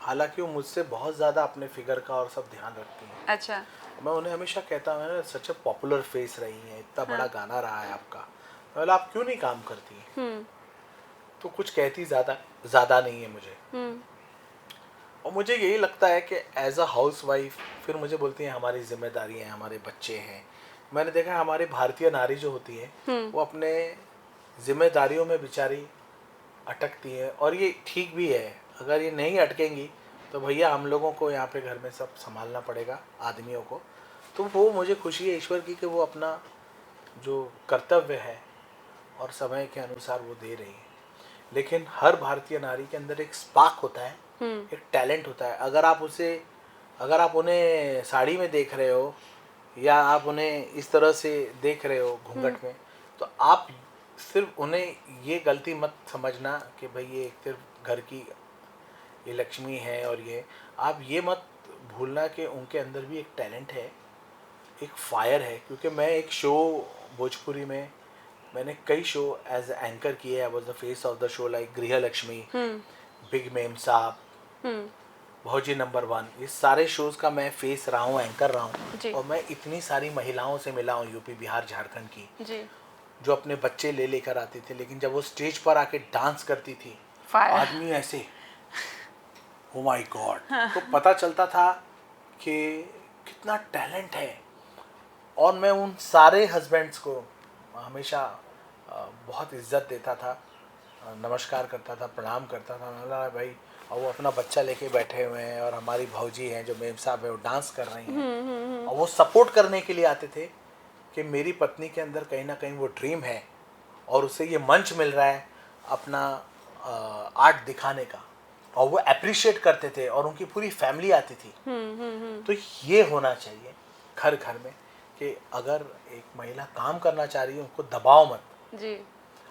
हालांकि वो मुझसे बहुत ज़्यादा अपने फिगर का और सब ध्यान रखती हैं। अच्छा। मैं उन्हें हमेशा कहता हूँ, सच ए पॉपुलर फेस रही हैं, इतना बड़ा गाना रहा है आपका, मतलब आप क्यों नहीं काम करती हैं? तो कुछ कहती ज़्यादा नहीं है मुझे। और मुझे यही लगता है कि एज अ हाउस वाइफ, फिर मुझे बोलती हैं हमारी जिम्मेदारी है, हमारे बच्चे हैं। मैंने देखा है हमारी भारतीय नारी जो होती है, वो अपने जिम्मेदारियों में बेचारी अटकती है, और ये ठीक भी है। अगर ये नहीं अटकेंगी तो भैया हम लोगों को यहाँ पे घर में सब संभालना पड़ेगा, आदमियों को। तो वो मुझे खुशी है ईश्वर की कि वो अपना जो कर्तव्य है और समय के अनुसार वो दे रही है। लेकिन हर भारतीय नारी के अंदर एक स्पार्क होता है, एक टैलेंट होता है। अगर आप उन्हें साड़ी में देख रहे हो या आप उन्हें इस तरह से देख रहे हो घूंघट में, तो आप सिर्फ उन्हें ये गलती मत समझना कि भाई ये सिर्फ घर की ये लक्ष्मी है। और ये आप ये मत भूलना कि उनके अंदर भी एक टैलेंट है, एक फायर है। क्योंकि मैं एक शो भोजपुरी में मैंने कई शो एज एंकर किए। I was the face of the show like गृह लक्ष्मी, बिग मेम साहब, भौजी नंबर 1, ये सारे शोज का मैं फेस रहा हूँ, एंकर रहा हूँ। और मैं इतनी सारी महिलाओं से मिला हूँ यूपी, बिहार, झारखंड की, जी। जो अपने बच्चे लेकर आती थी, लेकिन जब वो स्टेज पर आके डांस करती थी, आदमी ऐसे ओ माय गॉड, तो पता चलता था कि कितना टैलेंट है। और मैं उन सारे हस्बैंड्स को हमेशा बहुत इज्जत देता था, नमस्कार करता था, प्रणाम करता था। मैंने बोला भाई, और वो अपना बच्चा लेके बैठे हुए हैं और हमारी भौजी हैं जो मेम साहब है वो डांस कर रही हैं, और वो सपोर्ट करने के लिए आते थे कि मेरी पत्नी के अंदर कहीं ना कहीं वो ड्रीम है और उसे ये मंच मिल रहा है अपना आर्ट दिखाने का, और वो अप्रिशिएट करते थे और उनकी पूरी फैमिली आती थी। तो ये होना चाहिए घर घर में कि अगर एक महिला काम करना चाह रही है उनको दबाव मत जी।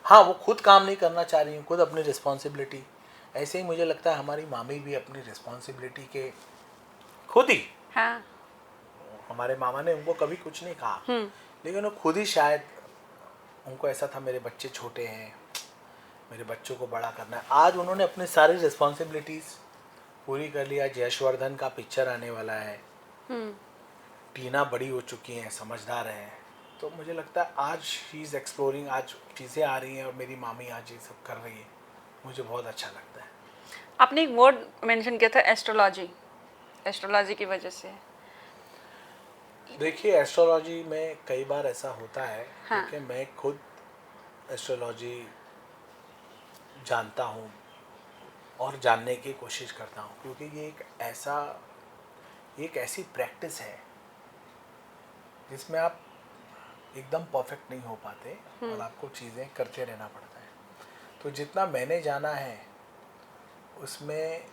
हाँ, वो खुद काम नहीं करना चाह रही है, खुद अपनी रिस्पॉन्सिबिलिटी, ऐसे ही मुझे लगता है हमारी मामी भी अपनी रिस्पॉन्सिबिलिटी के खुद ही, हाँ। हमारे मामा ने उनको कभी कुछ नहीं कहा, लेकिन वो खुद ही शायद उनको ऐसा था मेरे बच्चे छोटे हैं, मेरे बच्चों को बड़ा करना है। आज उन्होंने अपनी सारी रिस्पॉन्सिबिलिटीज़ पूरी कर लिया। यशवर्धन का पिक्चर आने वाला है, टीना बड़ी हो चुकी हैं, समझदार हैं। तो मुझे लगता है आज शी इज़ एक्सप्लोरिंग, आज चीज़ें आ रही हैं और मेरी मामी आज ये सब कर रही है, मुझे बहुत अच्छा लगता है। आपने एक वर्ड मेंशन किया था, एस्ट्रोलॉजी। एस्ट्रोलॉजी की वजह से देखिए, एस्ट्रोलॉजी में कई बार ऐसा होता है, हाँ। क्योंकि मैं खुद एस्ट्रोलॉजी जानता हूँ और जानने की कोशिश करता हूँ, क्योंकि ये एक ऐसी प्रैक्टिस है जिसमें आप एकदम परफेक्ट नहीं हो पाते और आपको चीज़ें करते रहना पड़ता है। तो जितना मैंने जाना है उसमें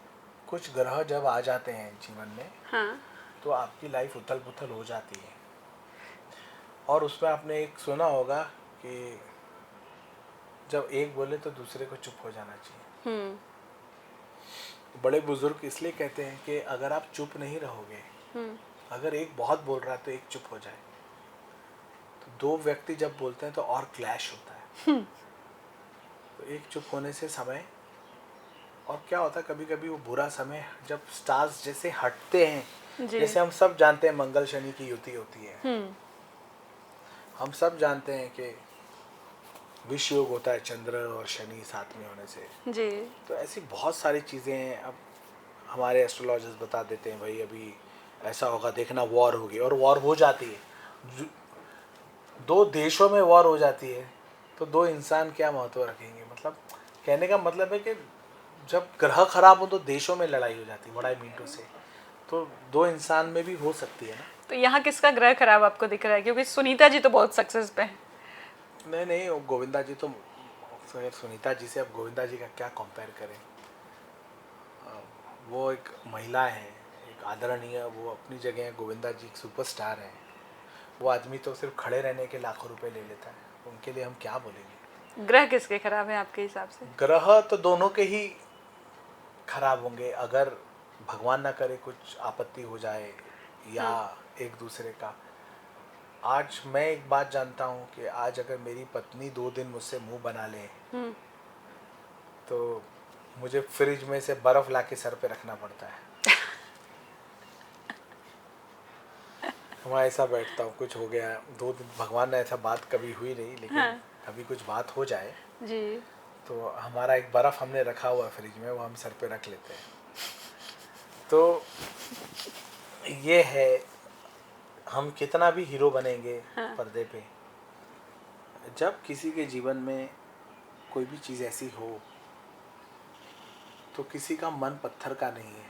कुछ ग्रह जब आ जाते हैं जीवन में, हाँ। तो आपकी लाइफ उथल पुथल हो जाती है। और उसमें आपने एक सुना होगा कि जब एक बोले तो दूसरे को चुप हो जाना चाहिए। बड़े बुजुर्ग इसलिए कहते हैं कि अगर आप चुप नहीं रहोगे, अगर एक बहुत बोल रहा है तो एक चुप हो जाए, तो दो व्यक्ति जब बोलते हैं तो और क्लैश होता है। तो एक चुप होने से समय, और क्या होता है कभी कभी वो बुरा समय जब स्टार्स जैसे हटते हैं, जैसे हम सब जानते हैं मंगल शनि की युति होती है, हम सब जानते हैं कि विष योग होता है चंद्र और शनि साथ में होने से जी। तो ऐसी बहुत सारी चीज़ें हैं। अब हमारे एस्ट्रोलॉजर्स बता देते हैं भाई अभी ऐसा होगा, देखना वॉर होगी, और वॉर हो जाती है। दो देशों में वॉर हो जाती है तो दो इंसान क्या महत्व रखेंगे। मतलब कहने का मतलब है कि जब ग्रह खराब हो तो देशों में लड़ाई हो जाती है, व्हाट आई मीन टू से। तो दो इंसान में भी हो सकती है ना। तो यहाँ किसका ग्रह खराब आपको दिख रहा है? क्योंकि सुनीता जी तो बहुत सक्सेस पे है। नहीं, गोविंदा जी तो, सुनीता जी से अब गोविंदा जी का क्या कंपेयर करें। वो एक महिला है, एक आदरणीय, वो अपनी जगह है। गोविंदा जी एक सुपरस्टार हैं। वो आदमी तो सिर्फ खड़े रहने के लाखों रुपए ले लेता है, उनके लिए हम क्या बोलेंगे। ग्रह किसके खराब है आपके हिसाब से? ग्रह तो दोनों के ही खराब होंगे, अगर भगवान ना करे कुछ आपत्ति हो जाए या एक दूसरे का। आज मैं एक बात जानता हूँ कि आज अगर मेरी पत्नी 2 दिन मुझसे मुंह बना ले तो मुझे फ्रिज में से बर्फ लाके सर पे रखना पड़ता है। मैं ऐसा बैठता हूँ, कुछ हो गया 2 दिन, भगवान ने ऐसा बात कभी हुई नहीं, लेकिन कभी कुछ बात हो जाए जी, तो हमारा एक बर्फ हमने रखा हुआ है फ्रिज में, वो हम सर पे रख लेते हैं। तो ये है, हम कितना भी हीरो बनेंगे पर्दे पे, जब किसी के जीवन में कोई भी चीज़ ऐसी हो तो किसी का मन पत्थर का नहीं है,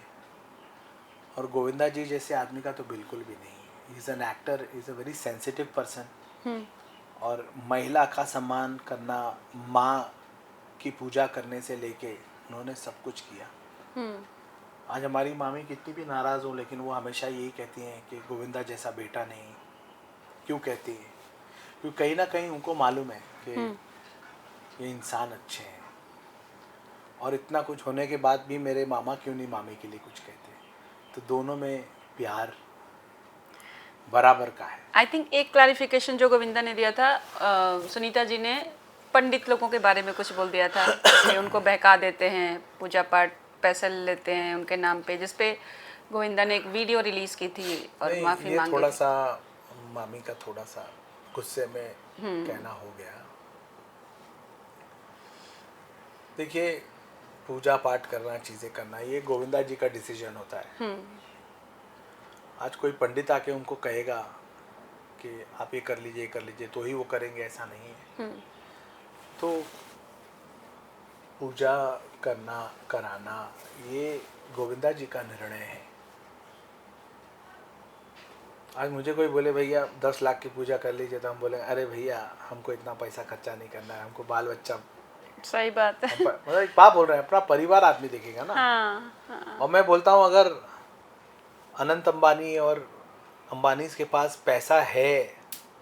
और गोविंदा जी जैसे आदमी का तो बिल्कुल भी नहीं। He is an actor, is a very sensitive person. और महिला का सम्मान करना, माँ की पूजा करने से लेके उन्होंने सब कुछ किया। आज हमारी मामी कितनी भी नाराज़ हो, लेकिन वो हमेशा यही कहती हैं कि गोविंदा जैसा बेटा नहीं। क्यों कहती है? क्योंकि कहीं ना कहीं उनको मालूम है कि ये इंसान अच्छे हैं, और इतना कुछ होने के बाद भी मेरे मामा क्यों नहीं मामी के लिए कुछ कहते। तो दोनों में प्यार बराबर का है। आई थिंक एक क्लैरिफिकेशन जो गोविंदा ने दिया था, सुनीता जी ने पंडित लोगों के बारे में कुछ बोल दिया था कि उनको बहका देते हैं, पूजा पाठ पैसे लेते हैं उनके नाम पे, जिसपे गोविंदा ने एक वीडियो रिलीज की थी और माफी मांगी थोड़ा थी। सा मामी का थोड़ा सा गुस्से में कहना हो गया। देखिए, पूजा पाठ करना, चीज़ें करना, ये गोविंदा जी का डिसीजन होता है। आज कोई पंडित आके उनको कहेगा कि आप ये कर लीजिए तो ही वो करेंगे, ऐसा नहीं है। तो पूजा करना, कराना, ये गोविंदा जी का निर्णय है। आज मुझे कोई बोले भैया 10 लाख की पूजा कर लीजिए, तो हम बोले अरे भैया हमको इतना पैसा खर्चा नहीं करना है, हमको बाल बच्चा। सही बात है। मतलब एक बात बोल रहे हैं, अपना परिवार आदमी देखेगा ना। हाँ। और मैं बोलता हूँ, अगर अनंत अंबानी और अंबानी के पास पैसा है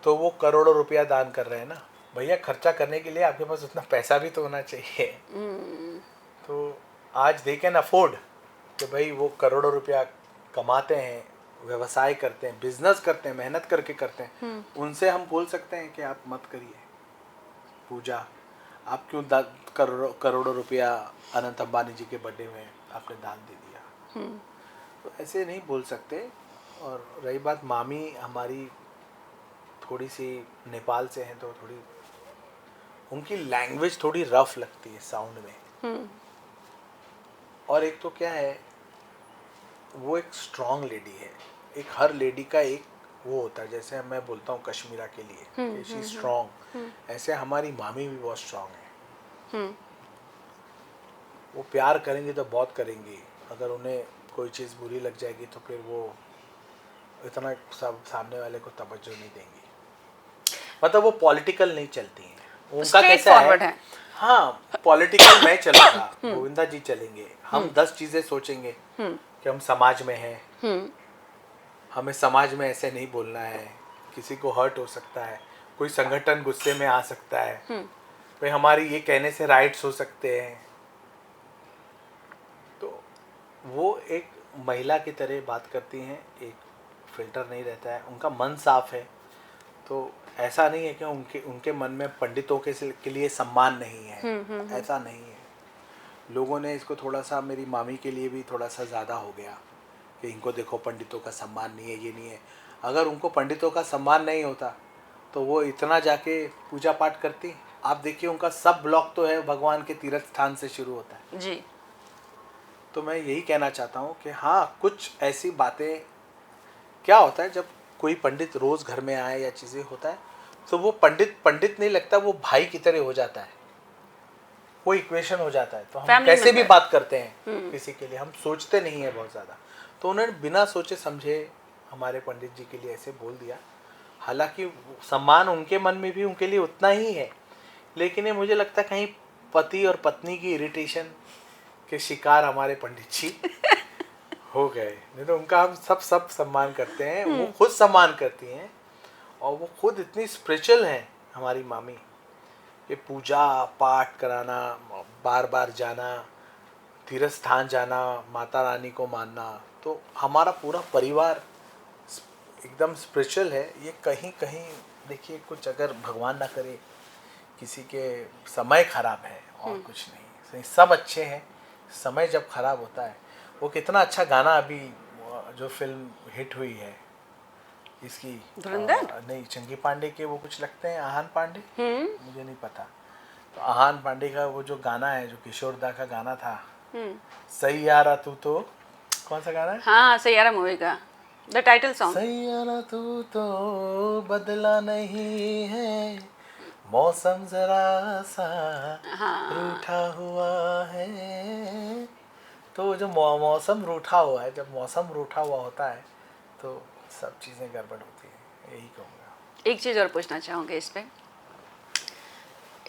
तो वो करोड़ों रुपया दान कर रहे हैं ना। भैया खर्चा करने के लिए आपके पास उतना पैसा भी तो होना चाहिए। तो आज दे कैन अफोर्ड कि भाई वो करोड़ों रुपया कमाते हैं, व्यवसाय करते हैं, बिजनेस करते हैं, मेहनत करके करते हैं। उनसे हम बोल सकते हैं कि आप मत करिए पूजा। आप क्यों करोड़ों रुपया अनंत अंबानी जी के बर्थडे में आपने दान दे दिया? तो ऐसे नहीं बोल सकते। और रही बात मामी हमारी थोड़ी सी नेपाल से हैं, तो थोड़ी उनकी लैंग्वेज थोड़ी रफ लगती है साउंड में। और एक तो क्या है, वो एक स्ट्रॉन्ग लेडी है। एक हर लेडी का एक वो होता है, जैसे मैं बोलता हूँ कश्मीरा के लिए शी स्ट्रॉन्ग, ऐसे हमारी मामी भी बहुत स्ट्रॉन्ग है। वो प्यार करेंगी तो बहुत करेंगी, अगर उन्हें कोई चीज़ बुरी लग जाएगी तो फिर वो इतना सब सामने वाले को तवज्जो नहीं देंगी। मतलब वो पॉलिटिकल नहीं चलती हैं। उनका कैसा है, हाँ पॉलिटिकल मैं चलूँगा, गोविंदा जी चलेंगे, हम 10 चीज़ें सोचेंगे कि हम समाज में हैं, हमें समाज में ऐसे नहीं बोलना है, किसी को हर्ट हो सकता है, कोई संगठन गुस्से में आ सकता है, भाई हमारी ये कहने से राइट्स हो सकते हैं। तो वो एक महिला की तरह बात करती हैं, एक फिल्टर नहीं रहता है, उनका मन साफ है। तो ऐसा नहीं है कि उनके मन में पंडितों के लिए सम्मान नहीं है, ऐसा नहीं है। लोगों ने इसको थोड़ा सा, मेरी मामी के लिए भी थोड़ा सा ज़्यादा हो गया कि इनको देखो पंडितों का सम्मान नहीं है, ये नहीं है। अगर उनको पंडितों का सम्मान नहीं होता तो वो इतना जाके पूजा पाठ करती। आप देखिए उनका सब ब्लॉग तो है भगवान के तीर्थ स्थान से शुरू होता है जी। तो मैं यही कहना चाहता हूँ कि हाँ, कुछ ऐसी बातें, क्या होता है जब कोई पंडित रोज़ घर में आए या चीज़ें होता है तो वो पंडित नहीं लगता, वो भाई की तरह हो जाता है, वो इक्वेशन हो जाता है। तो हम कैसे भी बात करते हैं किसी के लिए, हम सोचते नहीं है बहुत ज़्यादा। तो उन्होंने बिना सोचे समझे हमारे पंडित जी के लिए ऐसे बोल दिया। हालांकि सम्मान उनके मन में भी उनके लिए उतना ही है, लेकिन ये मुझे लगता है कहीं पति और पत्नी की इरिटेशन के शिकार हमारे पंडित जी हो गए। नहीं तो उनका हम सब सम्मान करते हैं, वो खुद सम्मान करती हैं और वो खुद इतनी स्पिरिचुअल हैं हमारी मामी। ये पूजा पाठ कराना, बार बार जाना, तीर्थ स्थान जाना, माता रानी को मानना, तो हमारा पूरा परिवार एकदम स्पिरिचुअल है। ये कहीं कहीं देखिए, कुछ अगर भगवान ना करे किसी के समय खराब है और कुछ नहीं, सब अच्छे हैं, समय जब खराब होता है। वो कितना अच्छा गाना अभी जो फिल्म हिट हुई है इसकी, नहीं चंगी पांडे के, वो कुछ लगते हैं आहन पांडे, मुझे नहीं पता। तो आहन पांडे का वो जो गाना है, जो किशोर दा का गाना था, सैयारा तू तो, कौन सा गाना है? हाँ, सैयारा मूवी का द टाइटल सॉन्ग। सैयारा तू तो बदला नहीं है, मौसम जरा सा रूठा हुआ है, तो जो मौसम रूठा हुआ है, जब मौसम रूठा हुआ होता है तो सब चीज़ें गड़बड़ होती है, यही कहूँगा। एक चीज़ और पूछना चाहूँगी इस पे,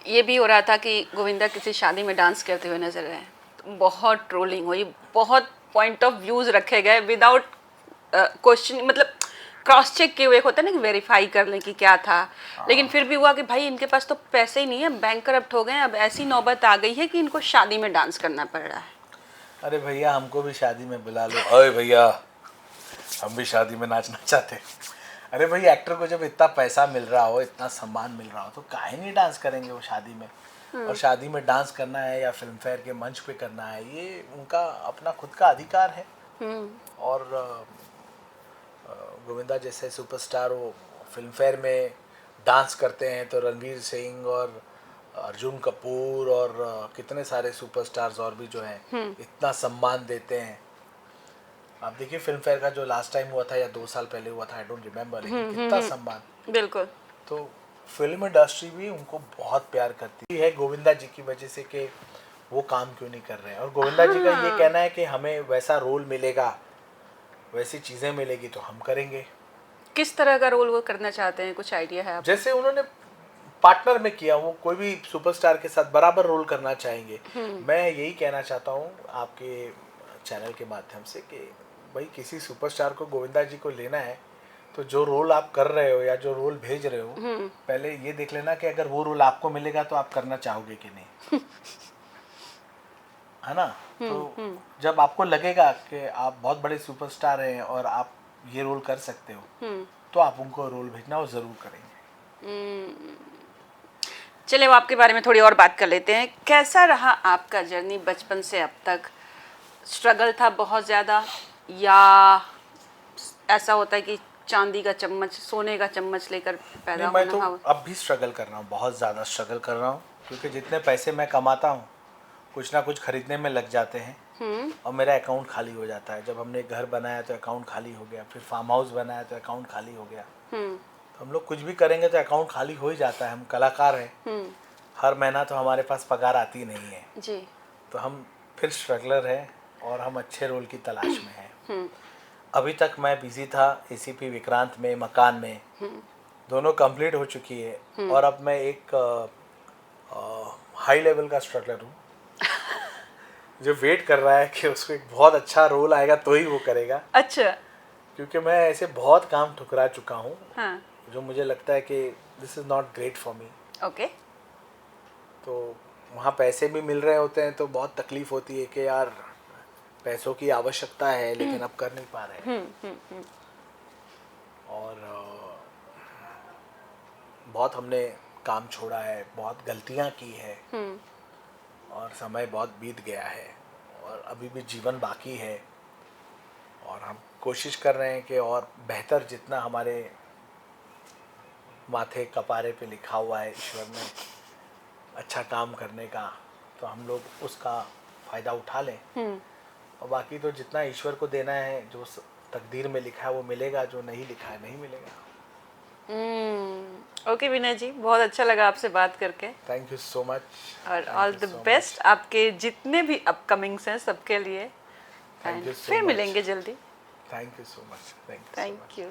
ये भी हो रहा था कि गोविंदा किसी शादी में डांस करते हुए नजर आए, तो बहुत ट्रोलिंग हुई, बहुत पॉइंट ऑफ व्यूज रखे गए विदाउट क्वेश्चन, मतलब क्रॉस चेक किए हुए, होता है ना कि वेरीफाई कर लें कि क्या था। लेकिन फिर भी हुआ कि भाई इनके पास तो पैसे ही नहीं है, बैंक करप्ट हो गए हैं, अब ऐसी नौबत आ गई है कि इनको शादी में डांस करना पड़ रहा है। अरे भैया हमको भी शादी में बुला लो, अरे भैया हम भी शादी में नाचना चाहते हैं। अरे भाई एक्टर को जब इतना पैसा मिल रहा हो, इतना सम्मान मिल रहा हो, तो काहे नहीं डांस करेंगे वो शादी में। और शादी में डांस करना है या फिल्म फेयर के मंच पे करना है, ये उनका अपना खुद का अधिकार है। और गोविंदा जैसे सुपरस्टार वो फिल्म फेयर में डांस करते हैं, तो रणवीर सिंह और अर्जुन कपूर और कितने सारे सुपरस्टार्स और भी जो हैं इतना सम्मान देते हैं। आप देखिए फिल्म फेयर का जो लास्ट टाइम हुआ था या 2 साल पहले हुआ था, आई डोंट रिमेम्बर, लेकिन कितना सम्मान। बिल्कुल। तो फिल्म इंडस्ट्री भी उनको बहुत प्यार करती है गोविंदा जी की वजह से कि वो काम क्यों नहीं कर रहे हैं। और गोविंदा जी का ये कहना है कि हमें वैसा रोल मिलेगा, वैसी चीज़ें मिलेगी तो हम करेंगे। किस तरह का रोल वो करना चाहते हैं, कुछ आइडिया है आप? जैसे उन्होंने पार्टनर में किया, वो कोई भी सुपरस्टार के साथ बराबर रोल करना चाहेंगे। मैं यही कहना चाहता हूँ आपके चैनल के माध्यम से कि भाई किसी सुपरस्टार को गोविंदा जी को लेना है तो जो रोल आप कर रहे हो या जो रोल भेज रहे हो, पहले ये देख लेना कि अगर वो रोल आपको मिलेगा तो आप करना चाहोगे कि नहीं। है ना। तो जब आपको लगेगा कि आप बहुत बड़े सुपरस्टार हैं और आप ये रोल कर सकते हो, तो आप उनको रोल भेजना वो ज़रूर करेंगे। चलिए, अब आपके बारे में थोड़ी और बात कर लेते हैं। कैसा रहा आपका जर्नी बचपन से अब तक? स्ट्रगल था बहुत ज़्यादा, या ऐसा होता है कि चांदी का चम्मच, सोने का चम्मच लेकर पैदा मैं तो होना? अब भी स्ट्रगल कर रहा हूँ, बहुत ज़्यादा स्ट्रगल कर रहा हूँ, क्योंकि जितने पैसे मैं कमाता हूँ कुछ ना कुछ खरीदने में लग जाते हैं और मेरा अकाउंट खाली हो जाता है। जब हमने घर बनाया तो अकाउंट खाली हो गया, फिर फार्म हाउस बनाया तो अकाउंट खाली हो गया। तो हम लोग कुछ भी करेंगे तो अकाउंट खाली हो ही जाता है। हम कलाकार हैं, हर महीना तो हमारे पास पगार आती नहीं है जी। तो हम फिर स्ट्रगलर हैं और हम अच्छे रोल की तलाश में हैं। अभी तक मैं बिजी था एसीपी विक्रांत में, मकान में, दोनों कंप्लीट हो चुकी है। और अब मैं एक हाई लेवल का स्ट्रगलर हूँ जो वेट कर रहा है कि उसको एक बहुत अच्छा रोल आएगा तो ही वो करेगा। अच्छा। क्योंकि मैं ऐसे बहुत काम ठुकरा चुका हूँ हाँ। जो मुझे लगता है कि this is not great for me. Okay. तो वहाँ पैसे भी मिल रहे होते हैं तो बहुत तकलीफ होती है कि यार पैसों की आवश्यकता है लेकिन अब कर नहीं पा रहे हैं। और बहुत हमने काम छोड़ा है, बहुत गलतियाँ की है और समय बहुत बीत गया है और अभी भी जीवन बाकी है। और हम कोशिश कर रहे हैं कि और बेहतर, जितना हमारे माथे कपारे पे लिखा हुआ है ईश्वर ने अच्छा काम करने का, तो हम लोग उसका फ़ायदा उठा लें। और बाकी तो जितना ईश्वर को देना है, जो तकदीर में लिखा है वो मिलेगा, जो नहीं लिखा है नहीं मिलेगा। ओके विनय जी, बहुत अच्छा लगा आपसे बात करके। थैंक यू सो मच और ऑल द बेस्ट आपके जितने भी अपकमिंग्स हैं सबके लिए। थैंक यू सो फिर मच। मिलेंगे जल्दी। Thank you so much. Thank you.